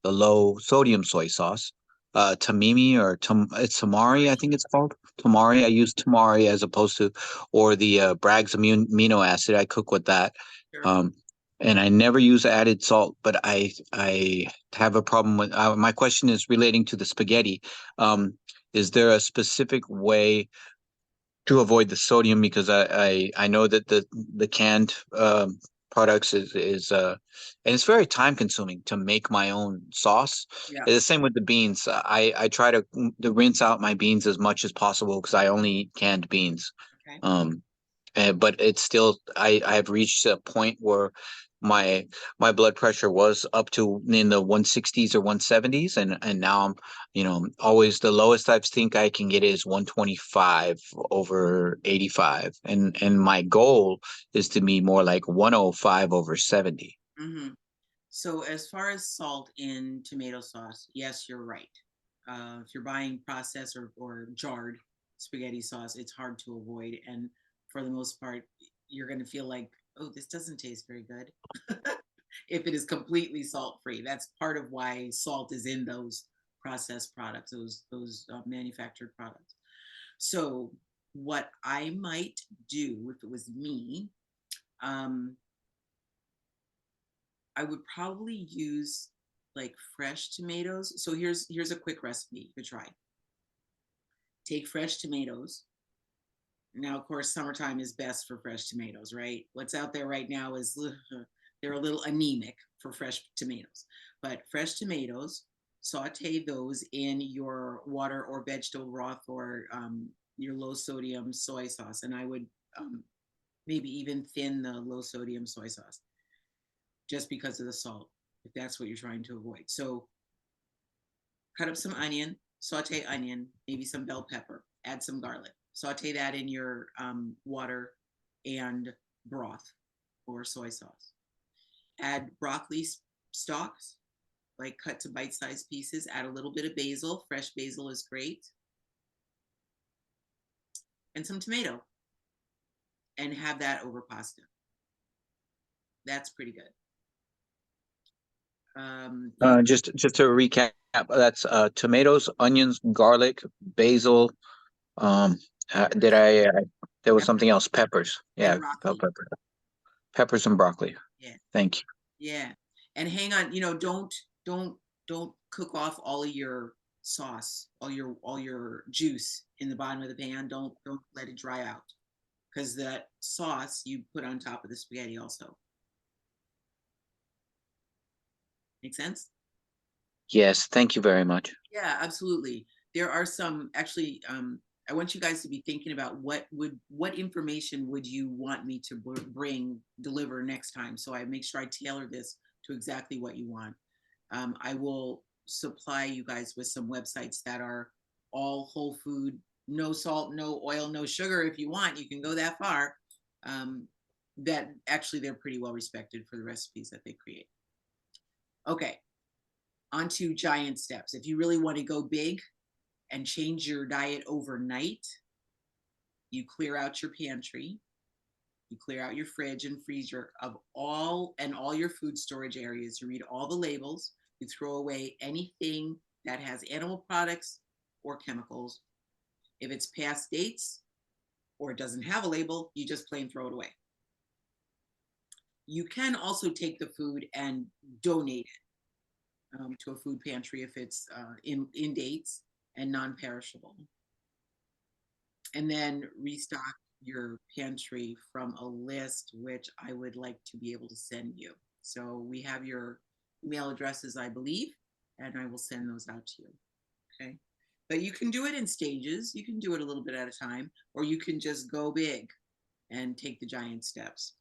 low sodium soy sauce, tamimi or it's tamari, I think it's called tamari. I use tamari as opposed to, or the Bragg's amino acid. I cook with that. Sure. And I never use added salt, but I have a problem with. My question is relating to the spaghetti. Is there a specific way to avoid the sodium, because I know that the canned products is and it's very time consuming to make my own sauce. Yeah. It's the same with the beans. I try to rinse out my beans as much as possible because I only eat canned beans. Okay. But it's still I've reached a point where my blood pressure was up to in the 160s or 170s, and now I'm always the lowest I think I can get is 125/85, and my goal is to be more like 105/70. Mm-hmm. So as far as salt in tomato sauce, yes, you're right. If you're buying processed or jarred spaghetti sauce, it's hard to avoid. And for the most part, you're going to feel like, oh, this doesn't taste very good. If it is completely salt free, that's part of why salt is in those processed products, those manufactured products. So what I might do if it was me, I would probably use like fresh tomatoes. So here's a quick recipe you could try. Take fresh tomatoes. Now, of course, summertime is best for fresh tomatoes, right? What's out there right now is they're a little anemic for fresh tomatoes. But fresh tomatoes, saute those in your water or vegetable broth, or your low sodium soy sauce. And I would maybe even thin the low sodium soy sauce, just because of the salt, if that's what you're trying to avoid. So cut up some onion, saute onion, maybe some bell pepper, add some garlic, saute that in your water and broth or soy sauce. Add broccoli stalks, like cut to bite-sized pieces. Add a little bit of basil. Fresh basil is great. And some tomato. And have that over pasta. That's pretty good. Just to recap, that's tomatoes, onions, garlic, basil. Um, did I? There was something else. Peppers. Yeah, bell broccoli. pepper. Peppers and broccoli. Yeah. Thank you. Yeah. And hang on, don't cook off all of your sauce, all your juice in the bottom of the pan. Don't let it dry out, because that sauce you put on top of the spaghetti also. Make sense? Yes, thank you very much. Yeah, absolutely. There are some actually. I want you guys to be thinking about what information would you want me to deliver next time, so I make sure I tailor this to exactly what you want. I will supply you guys with some websites that are all whole food, no salt, no oil, no sugar. If you want, you can go that far. That actually they're pretty well respected for the recipes that they create. Okay, on to giant steps. If you really want to go big and change your diet overnight, you clear out your pantry, you clear out your fridge and freezer of all your food storage areas. You read all the labels, you throw away anything that has animal products or chemicals. If it's past dates or it doesn't have a label, you just plain throw it away. You can also take the food and donate it to a food pantry if it's in dates and non-perishable. And then restock your pantry from a list, which I would like to be able to send you. So we have your email addresses, I believe, and I will send those out to you. Okay. But you can do it in stages. You can do it a little bit at a time, or you can just go big and take the giant steps.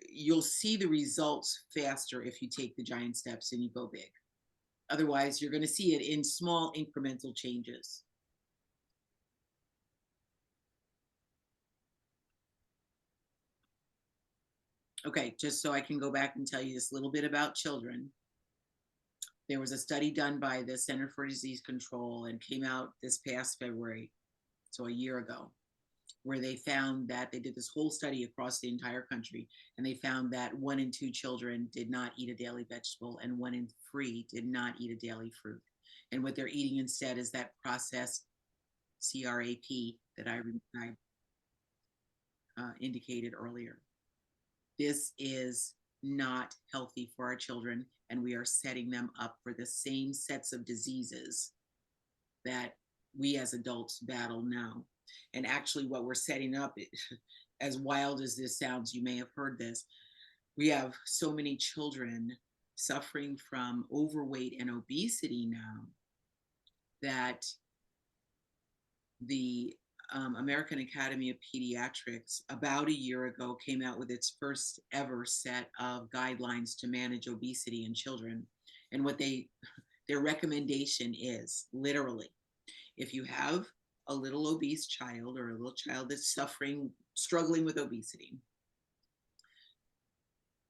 You'll see the results faster if you take the giant steps and you go big. Otherwise, you're going to see it in small incremental changes. Okay, just so I can go back and tell you this little bit about children. There was a study done by the Center for Disease Control and came out this past February, so a year ago, where they found that they did this whole study across the entire country, and they found that 1 in 2 children did not eat a daily vegetable and 1 in 3 did not eat a daily fruit. And what they're eating instead is that processed CRAP that I indicated earlier. This is not healthy for our children, and we are setting them up for the same sets of diseases that we as adults battle now. And actually what we're setting up, as wild as this sounds, you may have heard this, we have so many children suffering from overweight and obesity now that the American Academy of Pediatrics about a year ago came out with its first ever set of guidelines to manage obesity in children. And what their recommendation is, literally, if you have a little obese child or a little child that's struggling with obesity,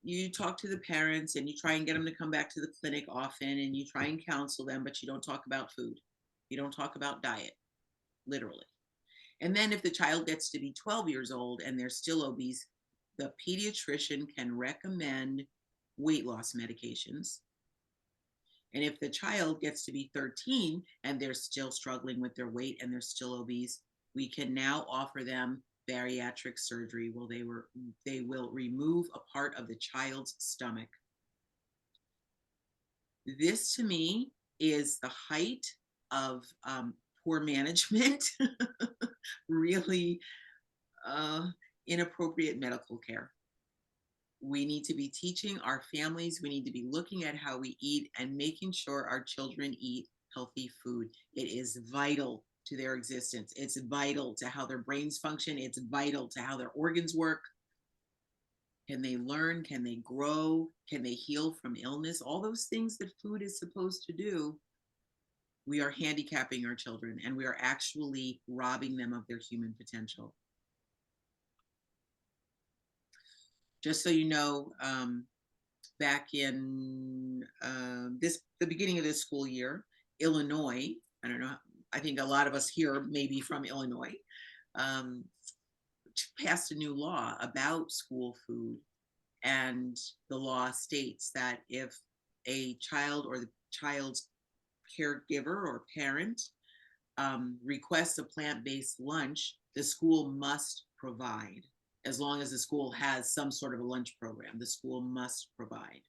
you talk to the parents and you try and get them to come back to the clinic often, and you try and counsel them, but you don't talk about food. You don't talk about diet, literally. And then if the child gets to be 12 years old and they're still obese, the pediatrician can recommend weight loss medications. And if the child gets to be 13 and they're still struggling with their weight and they're still obese, we can now offer them bariatric surgery where they will remove a part of the child's stomach. This to me is the height of poor management, really inappropriate medical care. We need to be teaching our families, we need to be looking at how we eat and making sure our children eat healthy food. It is vital to their existence. It's vital to how their brains function. It's vital to how their organs work. Can they learn? Can they grow? Can they heal from illness? All those things that food is supposed to do. We are handicapping our children, and we are actually robbing them of their human potential. Just so you know, back in the beginning of this school year, Illinois, I don't know, I think a lot of us here may be from Illinois, passed a new law about school food And the law states that if a child or the child's caregiver or parent requests a plant-based lunch, the school must provide. As long as the school has some sort of a lunch program, the school must provide.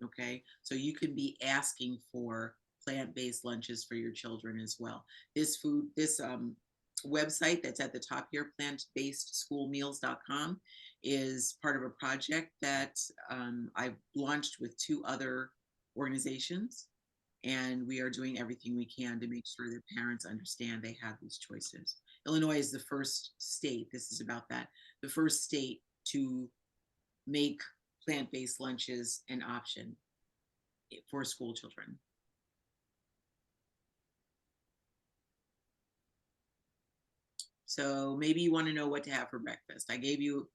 Okay, so you can be asking for plant-based lunches for your children as well. This website that's at the top here, plantbasedschoolmeals.com, is part of a project that I've launched with 2 other organizations, and we are doing everything we can to make sure that parents understand they have these choices. Illinois is the first state, this is about that, the first state to make plant-based lunches an option for school children. So maybe you want to know what to have for breakfast. I gave you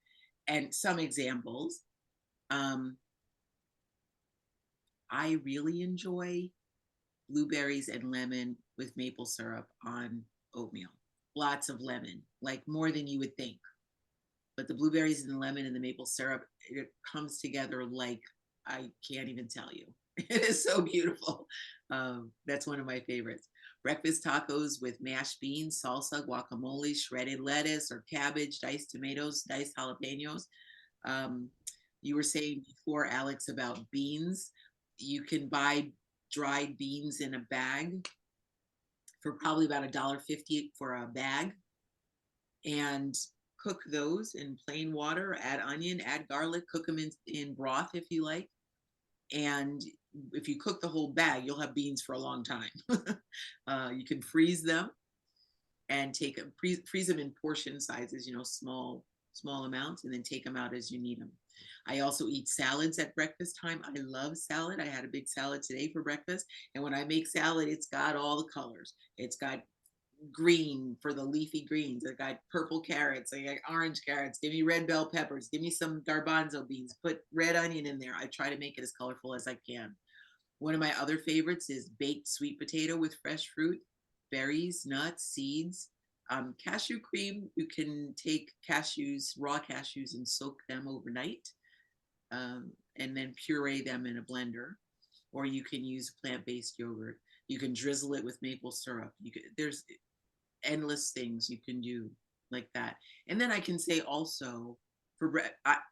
some examples. I really enjoy blueberries and lemon with maple syrup on oatmeal. Lots of lemon, like more than you would think. But the blueberries and the lemon and the maple syrup, it comes together like I can't even tell you. It is so beautiful. That's one of my favorites. Breakfast tacos with mashed beans, salsa, guacamole, shredded lettuce or cabbage, diced tomatoes, diced jalapenos. You were saying before, Alex, about beans. You can buy dried beans in a bag for probably about $1.50 for a bag, and cook those in plain water, add onion, add garlic, cook them in broth if you like. And if you cook the whole bag, you'll have beans for a long time. You can freeze them and freeze them in portion sizes, small amounts, and then take them out as you need them. I also eat salads at breakfast time. I love salad. I had a big salad today for breakfast. And when I make salad, it's got all the colors. It's got green for the leafy greens. I got purple carrots. I got orange carrots. Give me red bell peppers. Give me some garbanzo beans. Put red onion in there. I try to make it as colorful as I can. One of my other favorites is baked sweet potato with fresh fruit, berries, nuts, seeds, cashew cream. You can take raw cashews, and soak them overnight, and then puree them in a blender. Or you can use plant-based yogurt. You can drizzle it with maple syrup. There's endless things you can do like that. And then I can say also,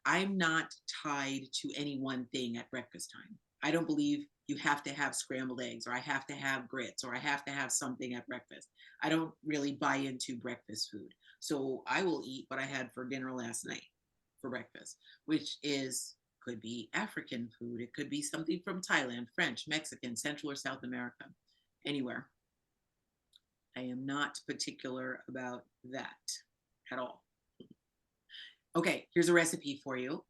I'm not tied to any one thing at breakfast time. I don't believe you have to have scrambled eggs, or I have to have grits, or I have to have something at breakfast. I don't really buy into breakfast food. So I will eat what I had for dinner last night for breakfast, which could be African food. It could be something from Thailand, French, Mexican, Central or South America, anywhere. I am not particular about that at all. Okay, here's a recipe for you.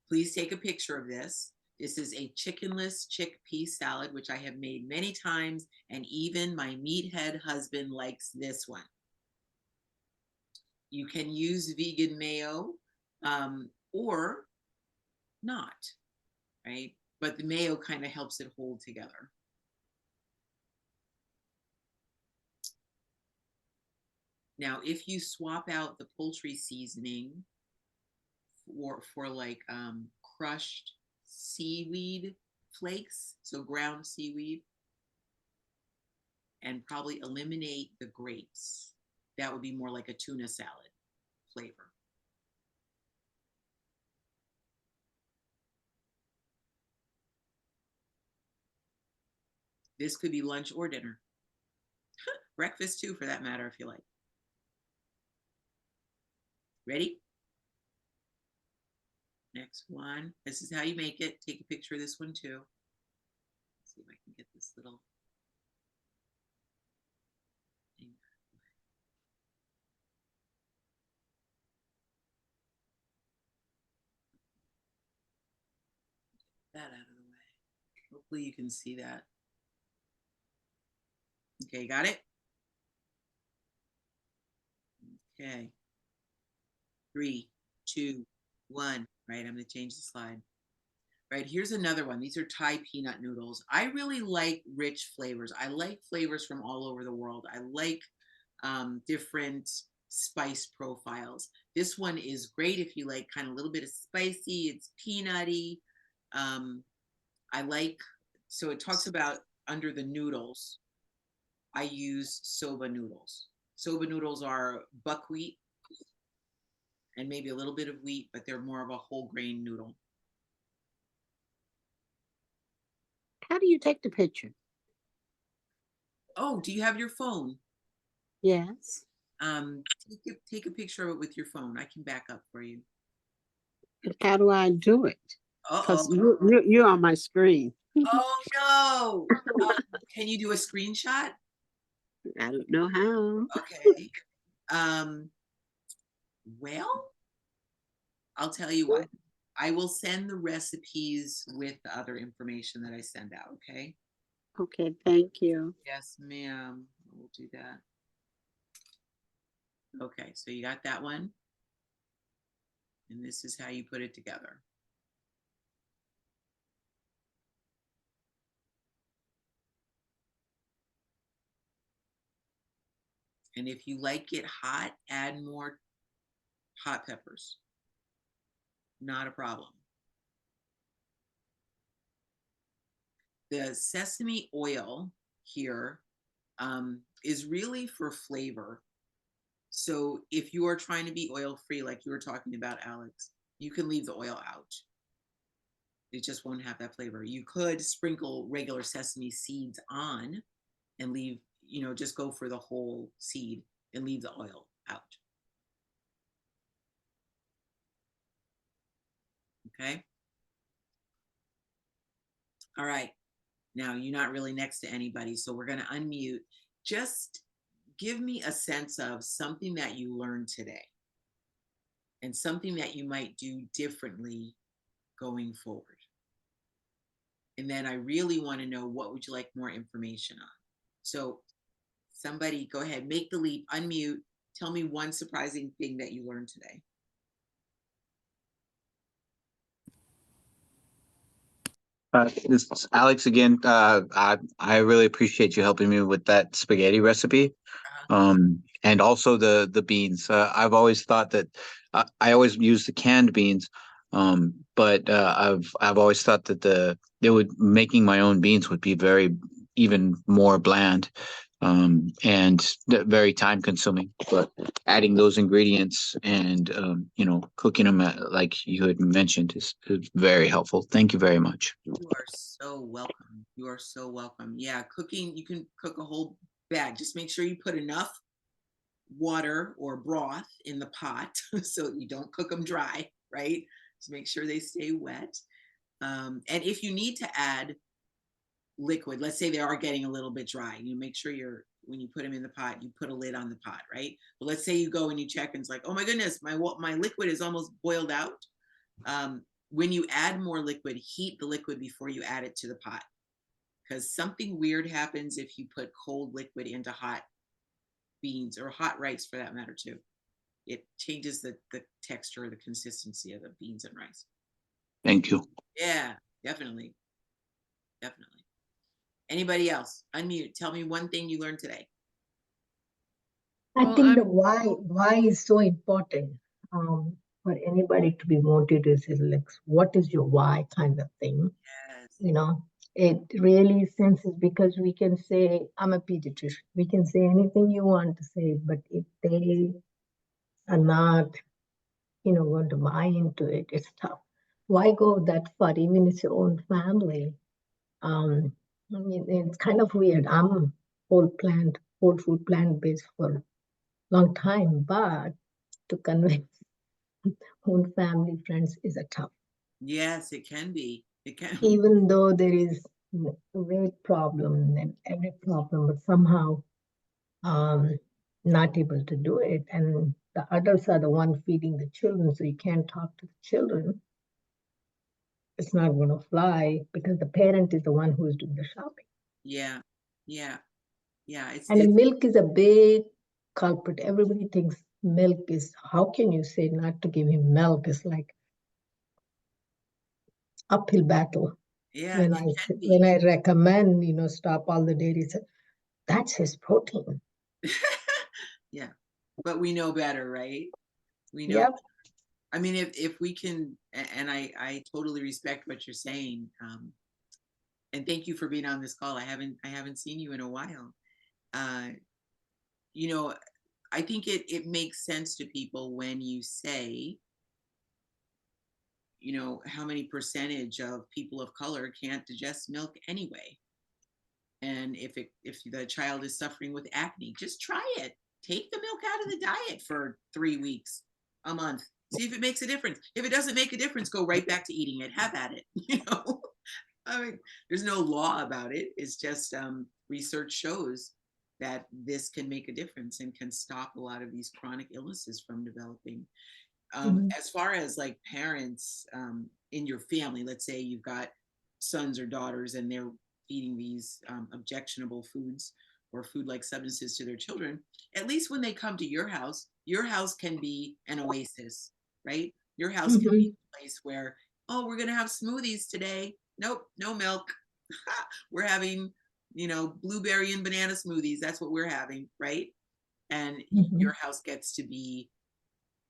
Please take a picture of this. This is a chickenless chickpea salad, which I have made many times, and even my meathead husband likes this one. You can use vegan mayo or not, right? But the mayo kind of helps it hold together. Now, if you swap out the poultry seasoning for like crushed seaweed flakes, so ground seaweed, and probably eliminate the grapes, that would be more like a tuna salad flavor. This could be lunch or dinner. Breakfast too, for that matter, if you like. Ready? Next one. This is how you make it. Take a picture of this one too. Let's see if I can get this little thing. That out of the way. Hopefully you can see that. Okay, got it? Okay. 3, 2, 1. Right, I'm going to change the slide. Right, here's another one. These are Thai peanut noodles. I really like rich flavors. I like flavors from all over the world. I like different spice profiles. This one is great if you like kind of a little bit of spicy. It's peanutty. I like, so it talks about under the noodles, I use soba noodles. Soba noodles are buckwheat and maybe a little bit of wheat, but they're more of a whole grain noodle. How do you take the picture? Oh, do you have your phone? Yes. Take a picture of it with your phone. I can back up for you. But how do I do it? Because Uh-oh. you're on my screen. Oh no. Can you do a screenshot? I don't know how. Okay. Well, I'll tell you what. I will send the recipes with the other information that I send out, okay? Okay, thank you. Yes, ma'am. We'll do that. Okay, so you got that one. And this is how you put it together. And if you like it hot, add more hot peppers. Not a problem. The sesame oil here is really for flavor. So if you are trying to be oil-free, like you were talking about, Alex, you can leave the oil out. It just won't have that flavor. You could sprinkle regular sesame seeds on and leave, just go for the whole seed and leave the oil out. Okay. All right. Now you're not really next to anybody, so we're going to unmute. Just give me a sense of something that you learned today and something that you might do differently going forward. And then I really want to know, what would you like more information on? So somebody go ahead, make the leap, unmute. Tell me one surprising thing that you learned today. This is Alex again. I really appreciate you helping me with that spaghetti recipe, and also the beans. I've always thought that I always use the canned beans, but I've always thought that making my own beans would be even more bland, and very time consuming. But adding those ingredients and cooking them like you had mentioned is very helpful. Thank you very much. You are so welcome. You are so welcome. Yeah, cooking, you can cook a whole bag. Just make sure you put enough water or broth in the pot so you don't cook them dry, right? Just make sure they stay wet. And if you need to add liquid, let's say they are getting a little bit dry, you make sure when you put them in the pot, you put a lid on the pot, right? But let's say you go and you check and it's like, oh my goodness, my liquid is almost boiled out. When you add more liquid, heat the liquid before you add it to the pot, because something weird happens if you put cold liquid into hot beans, or hot rice for that matter too. It changes the texture, the consistency of the beans and rice. Thank you. Yeah, definitely. Definitely. Anybody else? Unmute. Tell me one thing you learned today. I think the why is so important for anybody to be motivated. Is like, what is your why kind of thing? Yes. It really senses, because we can say, I'm a pediatrician. We can say anything you want to say, but if they are not, going to buy into it, it's tough. Why go that far? Even it's your own family. It's kind of weird. I'm whole food plant-based for long time, but to convince own family friends is a tough. Yes, it can be. It can. Even though there is weight problem and every problem, but somehow not able to do it. And the adults are the one feeding the children, so you can't talk to the children. It's not going to fly because the parent is the one who is doing the shopping. Yeah. And milk is a big culprit. Everybody thinks milk is, how can you say not to give him milk? It's like uphill battle. Yeah, when I recommend, stop all the dairy, that's his protein. Yeah. but we know better, right? We know. Yep. I mean, if we can, and I totally respect what you're saying. And thank you for being on this call. I haven't seen you in a while. You know, I think it makes sense to people when you say, you know, how many percentage of people of color can't digest milk anyway. And if the child is suffering with acne, just try it. Take the milk out of the diet for 3 weeks, a month. See if it makes a difference. If it doesn't make a difference, go right back to eating it. Have at it. You know, I mean, there's no law about it. It's just research shows that this can make a difference and can stop a lot of these chronic illnesses from developing. As far as like parents in your family, let's say you've got sons or daughters and they're feeding these objectionable foods or food-like substances to their children, at least when they come to your house can be an oasis, right? Your house can be a place where, oh, we're gonna have smoothies today. Nope, no milk. We're having, you know, blueberry and banana smoothies. That's what we're having, right? And your house gets to be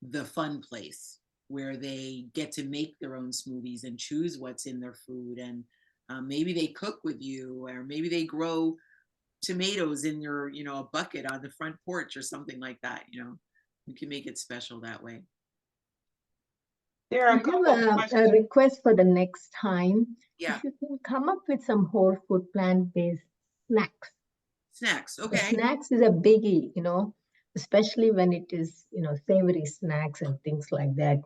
the fun place where they get to make their own smoothies and choose what's in their food. And maybe they cook with you, or maybe they grow tomatoes in your, you know, a bucket on the front porch or something like that. You know, you can make it special that way. There I are a have couple of a questions. request for the next time. Yeah. If you can come up with some whole food plant-based snacks. Snacks. The Okay. snacks is a biggie, you know, especially when it is, you know, savory snacks and things like that.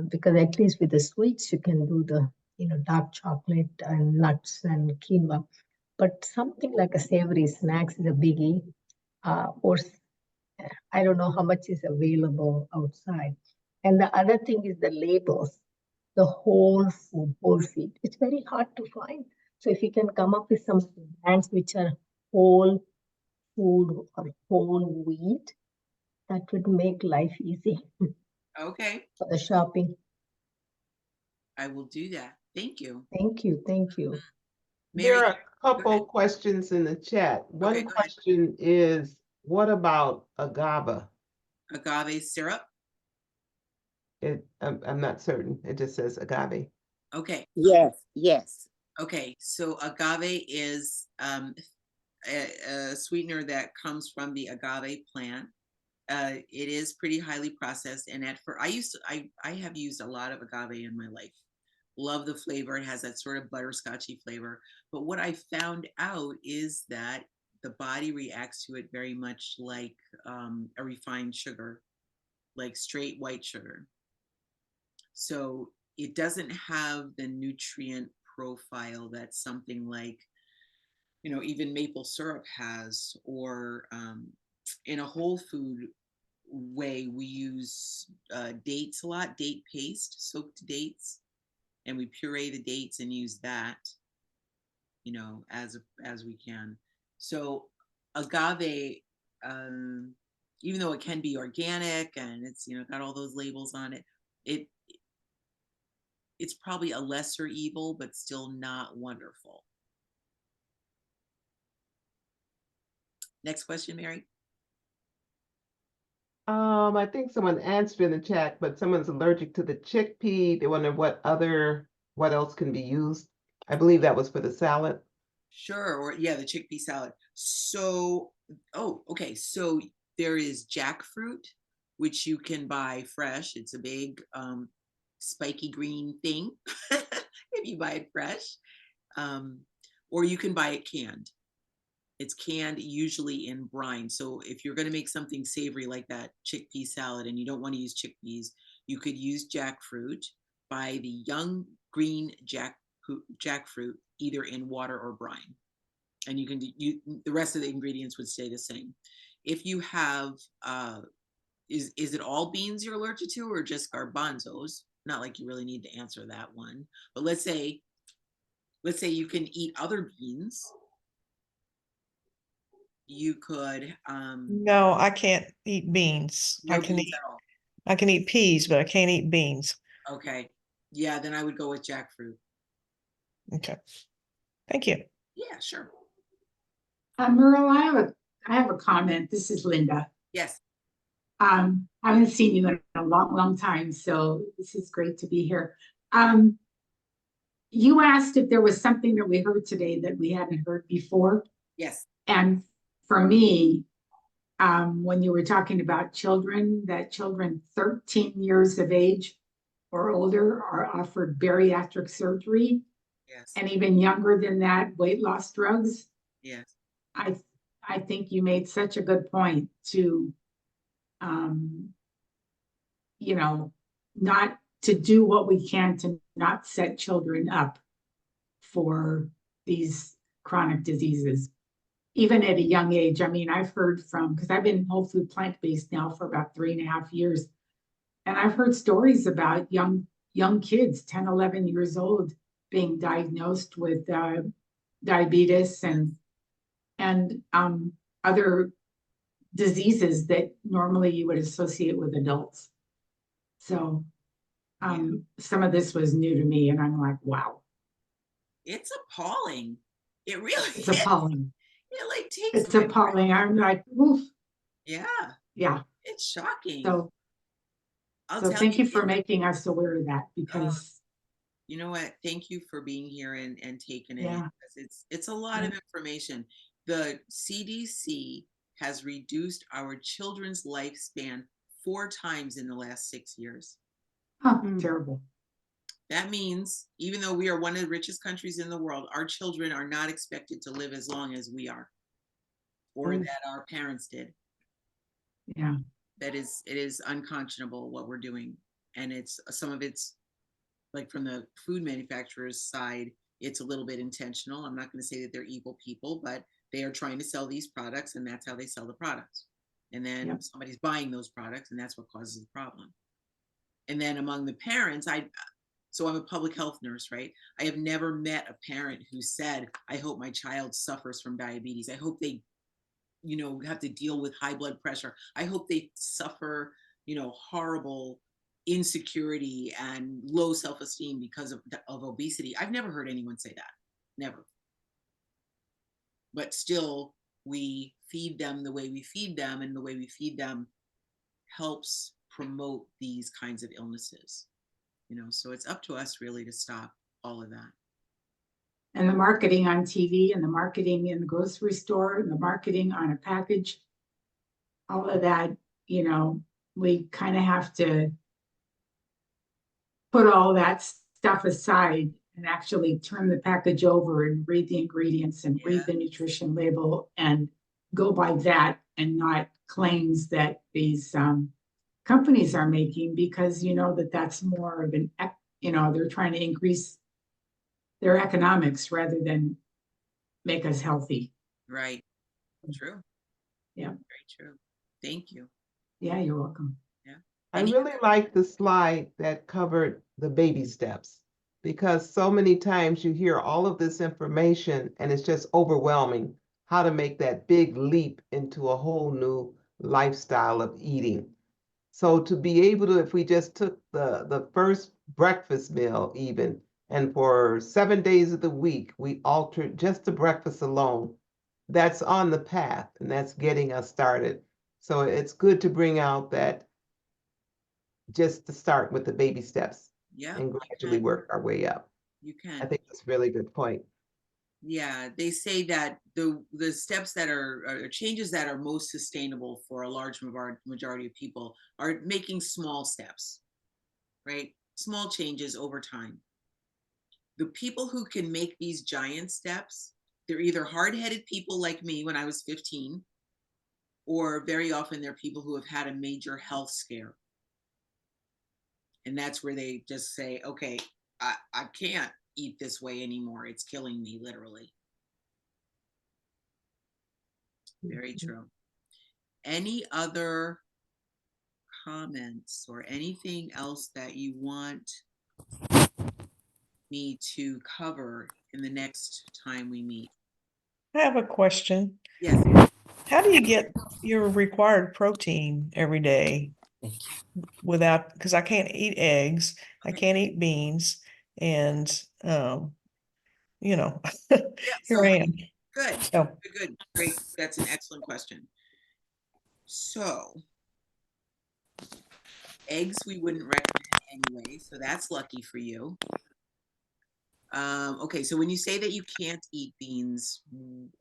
Because at least with the sweets, you can do the, you know, dark chocolate and nuts and quinoa. But something like a savory snacks is a biggie. Or I don't know how much is available outside. And the other thing is the labels, the whole food, whole feed. It's very hard to find. So if you can come up with some brands which are whole food or whole wheat, that would make life easy Okay. for the shopping. I will do that. Thank you. Thank you. Thank you. There Mary, are a couple questions in the chat. One Okay, go ahead. question is, what about agave? Agave syrup. I'm not certain. It just says agave. Okay. Yes. Okay. So agave is a sweetener that comes from the agave plant. It is pretty highly processed, and I have used a lot of agave in my life. Love the flavor. It has that sort of butterscotchy flavor. But what I found out is that the body reacts to it very much like a refined sugar, like straight white sugar. So it doesn't have the nutrient profile that something like, you know, even maple syrup has, or in a whole food way, we use dates a lot, date paste, soaked dates, and we puree the dates and use that, you know, as we can. So agave, even though it can be organic and it's, you know, got all those labels on it, it's probably a lesser evil, but still not wonderful. Next question, Mary. I think someone answered in the chat, but someone's allergic to the chickpea. They wonder what else can be used. I believe that was for the salad. Sure, or yeah, the chickpea salad. So, oh, okay. So there is jackfruit, which you can buy fresh. It's a big spiky green thing if you buy it fresh. Or you can buy it canned. It's canned usually in brine. So if you're going to make something savory like that chickpea salad and you don't want to use chickpeas, you could use jackfruit. Buy the young green jackfruit either in water or brine. And you can the rest of the ingredients would stay the same. If you have is it all beans you're allergic to, or just garbanzos? Not like you really need to answer that one. But let's say you can eat other beans. You could No, I can't eat beans. no beans at all. I can eat peas, but I can't eat beans. Okay. Yeah, then I would go with jackfruit. Okay. Thank you. Yeah, sure. Meryl, I have a comment. This is Linda. Yes. Haven't seen you in a long, long time, so this is great to be here. You asked if there was something that we heard today that we hadn't heard before. Yes. And for me, when you were talking about children, that children 13 years of age or older are offered bariatric surgery, Yes. and even younger than that, weight loss drugs. Yes. I think you made such a good point to, you know, not to do what we can to not set children up for these chronic diseases, even at a young age. I mean, I've heard from, because I've been whole food plant-based now for about 3.5 years, and I've heard stories about young kids, 10, 11 years old, being diagnosed with diabetes and other diseases that normally you would associate with adults. So some of this was new to me, and I'm like, wow. It's appalling. It really It's is. appalling. It like takes It's my appalling. I'm like, oof. Yeah. Yeah. It's shocking. So I'll so tell thank you for it's- making us aware of that, because you know what? Thank you for being here and taking it in, yeah. because it's a lot of information. The CDC has reduced our children's lifespan 4 times in the last 6 years. Huh, terrible. That means even though we are one of the richest countries in the world, our children are not expected to live as long as we are, or Mm. that our parents did. Yeah. It is unconscionable what we're doing. And it's some of it's like from the food manufacturers side, it's a little bit intentional. I'm not going to say that they're evil people, but they are trying to sell these products, and that's how they sell the products. And then Yep. somebody's buying those products, and that's what causes the problem. And then among the parents, so I'm a public health nurse, right? I have never met a parent who said, I hope my child suffers from diabetes. I hope they, have to deal with high blood pressure. I hope they suffer, horrible insecurity and low self-esteem because of obesity. I've never heard anyone say that. Never. But still, we feed them the way we feed them, and the way we feed them helps promote these kinds of illnesses. So it's up to us really to stop all of that. And the marketing on TV, and the marketing in the grocery store, and the marketing on a package, all of that, we kind of have to put all that stuff aside and actually turn the package over and read the ingredients and read the nutrition label and go by that, and not claims that these companies are making, because that's more of an, they're trying to increase their economics rather than make us healthy. Right. True. Yeah. Very true. Thank you. Yeah, you're welcome. Yeah. I really like the slide that covered the baby steps, because so many times you hear all of this information and it's just overwhelming how to make that big leap into a whole new lifestyle of eating. So to be able to, if we just took the first breakfast meal even, and for 7 days of the week, we altered just the breakfast alone, that's on the path, and that's getting us started. So it's good to bring out that, just to start with the baby steps, and gradually work our way up. You can. I think that's a really good point. Yeah, they say that the steps that are changes that are most sustainable for a large majority of people are making small steps, right? Small changes over time. The people who can make these giant steps, they're either hard-headed people like me when I was 15, or very often they're people who have had a major health scare. And that's where they just say, okay, I can't eat this way anymore. It's killing me, literally. Very true. Any other comments or anything else that you want me to cover in the next time we meet? I have a question. Yes. How do you get your required protein every day without, because I can't eat eggs, I can't eat beans, and here I am. Good. So, Good. Great. That's an excellent question. So Eggs we wouldn't recommend anyway, so that's lucky for you. Okay, so when you say that you can't eat beans,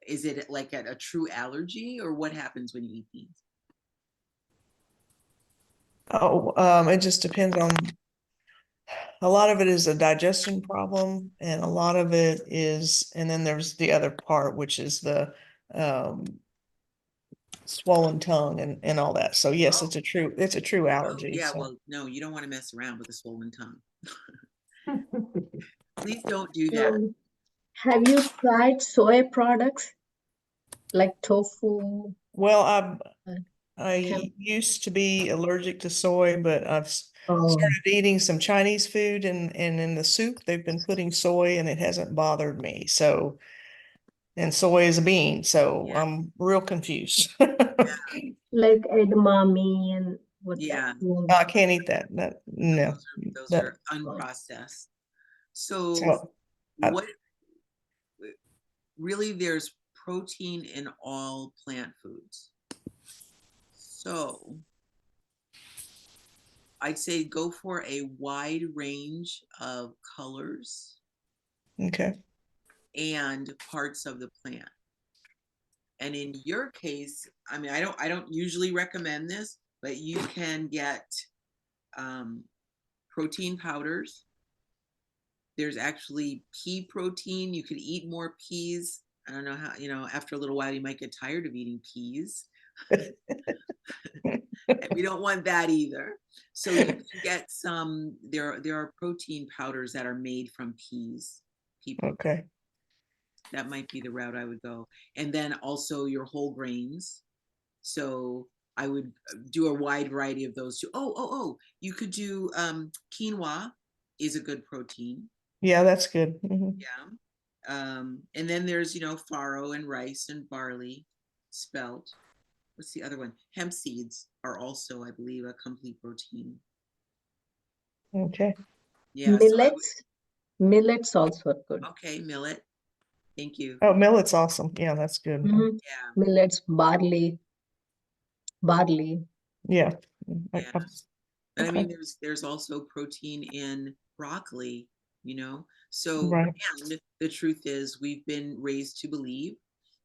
is it like a true allergy, or what happens when you eat beans? Oh, it just depends on, a lot of it is a digestion problem, and a lot of it is, and then there's the other part, which is the swollen tongue and all that. So yes, Oh. it's a true Oh, allergy. yeah, So. well, no, you don't want to mess around with a swollen tongue. Please don't do that. So, have you tried soy products like tofu? Well, uh, I hemp? used to be allergic to soy, but I've Oh, started eating some Chinese food, and in the soup they've been putting soy, and it hasn't bothered me. So, and soy is a bean, so Yeah. I'm real confused. like edamame and what Yeah. I can't eat that. No. Those That, are unprocessed. So so what really, there's protein in all plant foods. So I'd say go for a wide range of colors okay. and parts of the plant. And in your case, I mean, I don't usually recommend this, but you can get protein powders. There's actually pea protein. You could eat more peas. I don't know how, after a little while, you might get tired of eating peas. And we don't want that either. So you can get some, there are protein powders that are made from peas. Okay. That might be the route I would go. And then also your whole grains. So I would do a wide variety of those too. Oh, you could do quinoa is a good protein. Yeah, that's good. Mhm. Yeah. And then there's, farro and rice and barley, spelt. What's the other one? Hemp seeds are also, I believe, a complete protein. Okay. Yeah. So millets also are good. okay, millet. Thank you. Oh, millet's awesome. Yeah, that's good. Mhm. Yeah. Millets, barley. Yeah. Yeah. But I mean, Okay. there's also protein in broccoli, So, Right. and the truth is, we've been raised to believe,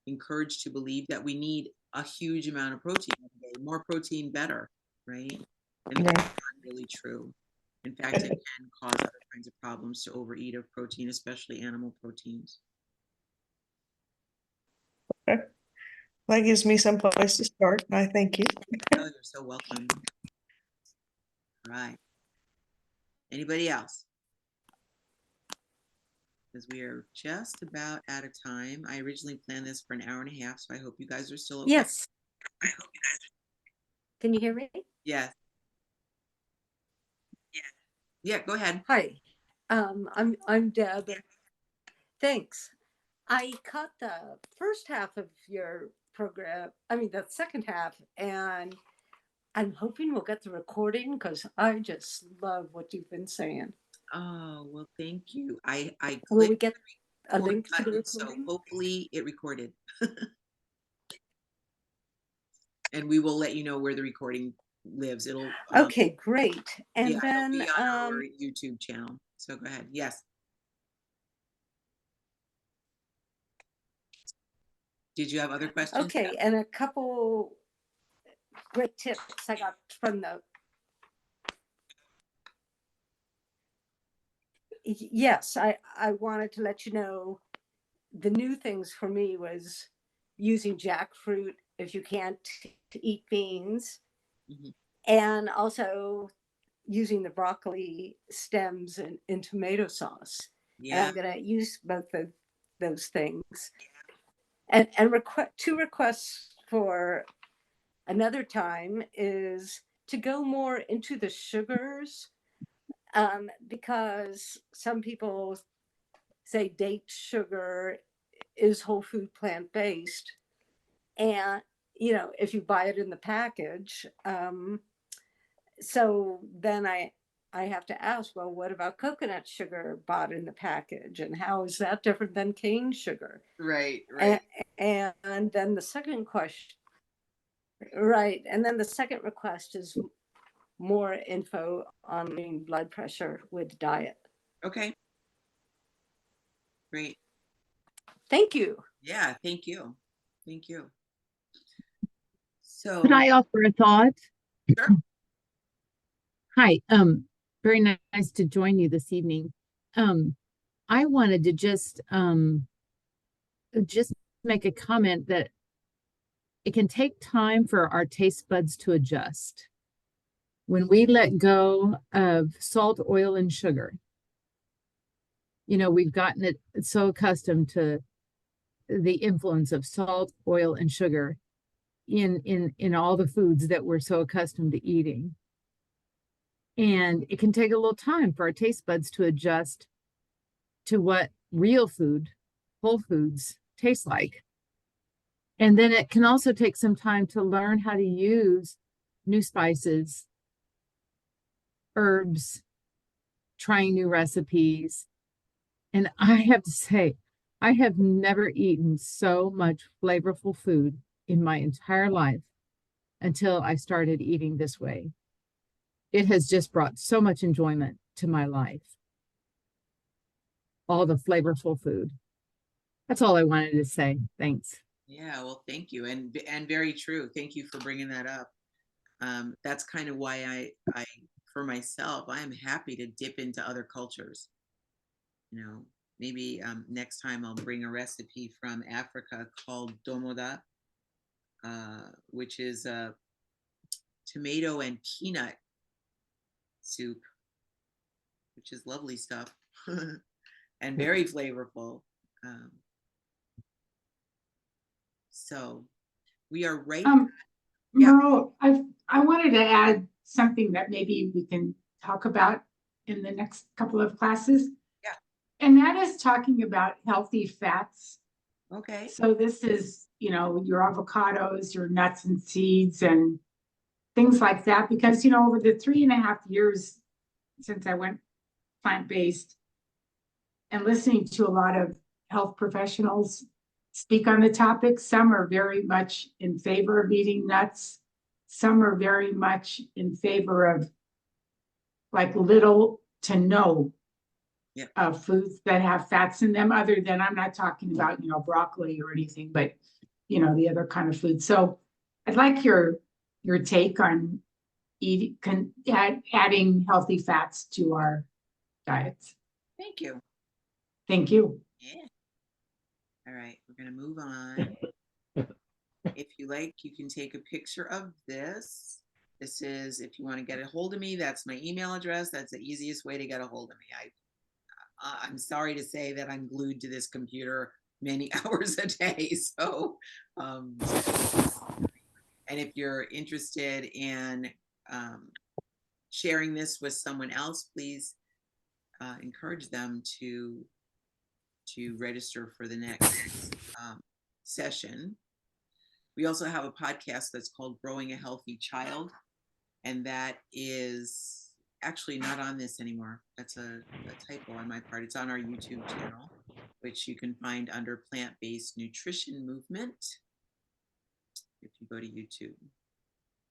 encouraged to believe that we need a huge amount of protein every day. More protein, better, right? And that's not really true. In fact, it can cause other kinds of problems to overeat of protein, especially animal proteins. Okay. That gives me some place to start. I thank you. Oh, you're so welcome. All right. Anybody else? Because we are just about out of time. I originally planned this for an hour and a half, so I hope you guys are still okay. Yes. Can you hear me? Yes. Yeah, go ahead. Hi. I'm Deb. Thanks. I caught the first half of your program, the second half, and I'm hoping we'll get the recording because I just love what you've been saying. Oh, well, thank you. I Will we clicked get a record link to the button, so recording? hopefully it recorded. And we will let you know where the recording lives. It'll Okay, great. And yeah, then it'll be on our YouTube channel. So go ahead. Yes. Did you have other questions? okay, and a couple great tips I got from the yes, I wanted to let you know the new things for me was using jackfruit if you can't eat beans, and also using the broccoli stems in tomato sauce. And I'm going to use both of those things. And two requests for another time is to go more into the sugars, because some people say date sugar is whole food plant-based. And, if you buy it in the package, so then I have to ask, well, what about coconut sugar bought in the package? And how is that different than cane sugar? Right. And then the second question, right. And then the second request is more info on blood pressure with diet. Okay. Great. Thank you. Yeah, thank you. Thank you. So, Could I offer a thought? sure. Hi, very nice to join you this evening. I wanted to just make a comment that it can take time for our taste buds to adjust. When we let go of salt, oil, and sugar, you know, we've gotten it so accustomed to the influence of salt, oil, and sugar in all the foods that we're so accustomed to eating. And it can take a little time for our taste buds to adjust to what real food, whole foods, taste like. And then it can also take some time to learn how to use new spices, herbs, trying new recipes. And I have to say, I have never eaten so much flavorful food in my entire life until I started eating this way. It has just brought so much enjoyment to my life. All the flavorful food. That's all I wanted to say. Thanks. Yeah, well, thank you. And very true. Thank you for bringing that up. That's kind of why I for myself, I am happy to dip into other cultures. You know, maybe next time I'll bring a recipe from Africa called domoda, which is a tomato and peanut soup, which is lovely stuff and very flavorful. So we are right. Yeah. Meryl, I wanted to add something that maybe we can talk about in the next couple of classes. Yeah. And that is talking about healthy fats. Okay. So this is, you know, your avocados, your nuts and seeds and things like that. Because, you know, over the 3.5 years since I went plant-based and listening to a lot of health professionals speak on the topic, some are very much in favor of eating nuts. Some are very much in favor of like little to no foods that have fats in them, other than, I'm not talking about, you know, broccoli or anything, but, you know, the other kind of food. So I'd like your take on adding healthy fats to our diets. Thank you. Thank you. Yeah. All right, we're going to move on. If you like, you can take a picture of this. This is, if you want to get a hold of me, that's my email address. That's the easiest way to get a hold of me. I'm sorry to say that I'm glued to this computer many hours a day. So, and if you're interested in sharing this with someone else, please encourage them to register for the next session. We also have a podcast that's called Growing a Healthy Child, and that is actually not on this anymore. That's a typo on my part. It's on our YouTube channel, which you can find under Plant-Based Nutrition Movement. If you go to YouTube,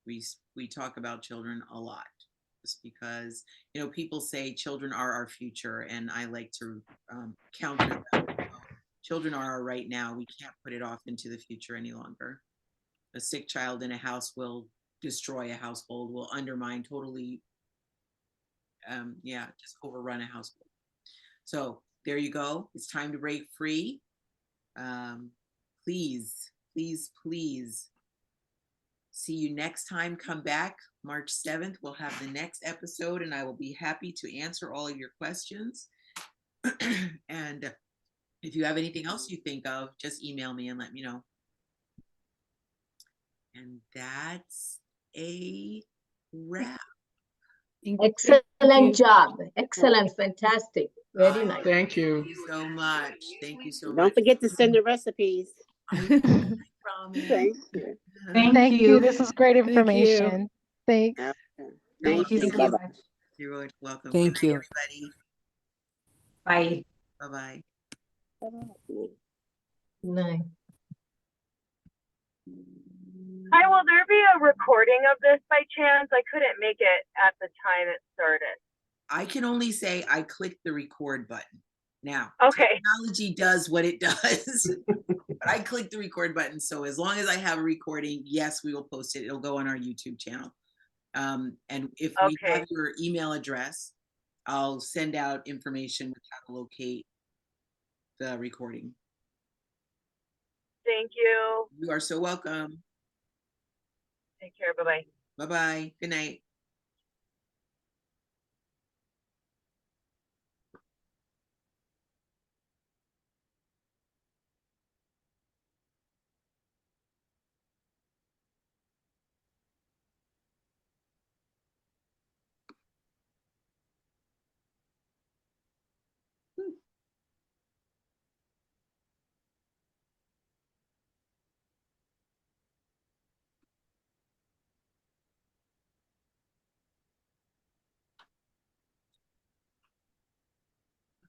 we talk about children a lot, just because, you know, people say children are our future, and I like to counter that. Children are our right now. We can't put it off into the future any longer. A sick child in a house will destroy a household, will undermine totally, just overrun a household. So there you go. It's time to break free. Please, please, please see you next time. Come back March 7th. We'll have the next episode, and I will be happy to answer all of your questions. And if you have anything else you think of, just email me and let me know. And that's a wrap. Excellent job. Excellent. Fantastic. Very nice. Thank you so much. Thank you so much. Don't forget to send the recipes. I promise. Thank you. Thank you. This is great information. Thanks. Okay. Thank you so much. You're welcome. Thank Good night, you. everybody. Bye. Bye-bye. Nice. Hi, will there be a recording of this by chance? I couldn't make it at the time it started. I can only say I clicked the record button. Now, Okay. technology does what it does, but I clicked the record button. So as long as I have a recording, yes, we will post it. It'll go on our YouTube channel. And if we have your email address, I'll send out information with how to locate the recording. Thank you. You are so welcome. Take care. Bye-bye. Bye-bye. Good night.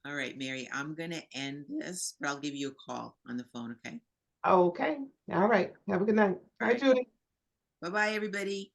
All right, Mary, I'm going to end this, but I'll give you a call on the phone, okay? Okay. All right. Have a good night. Bye, Judy. Bye-bye, everybody.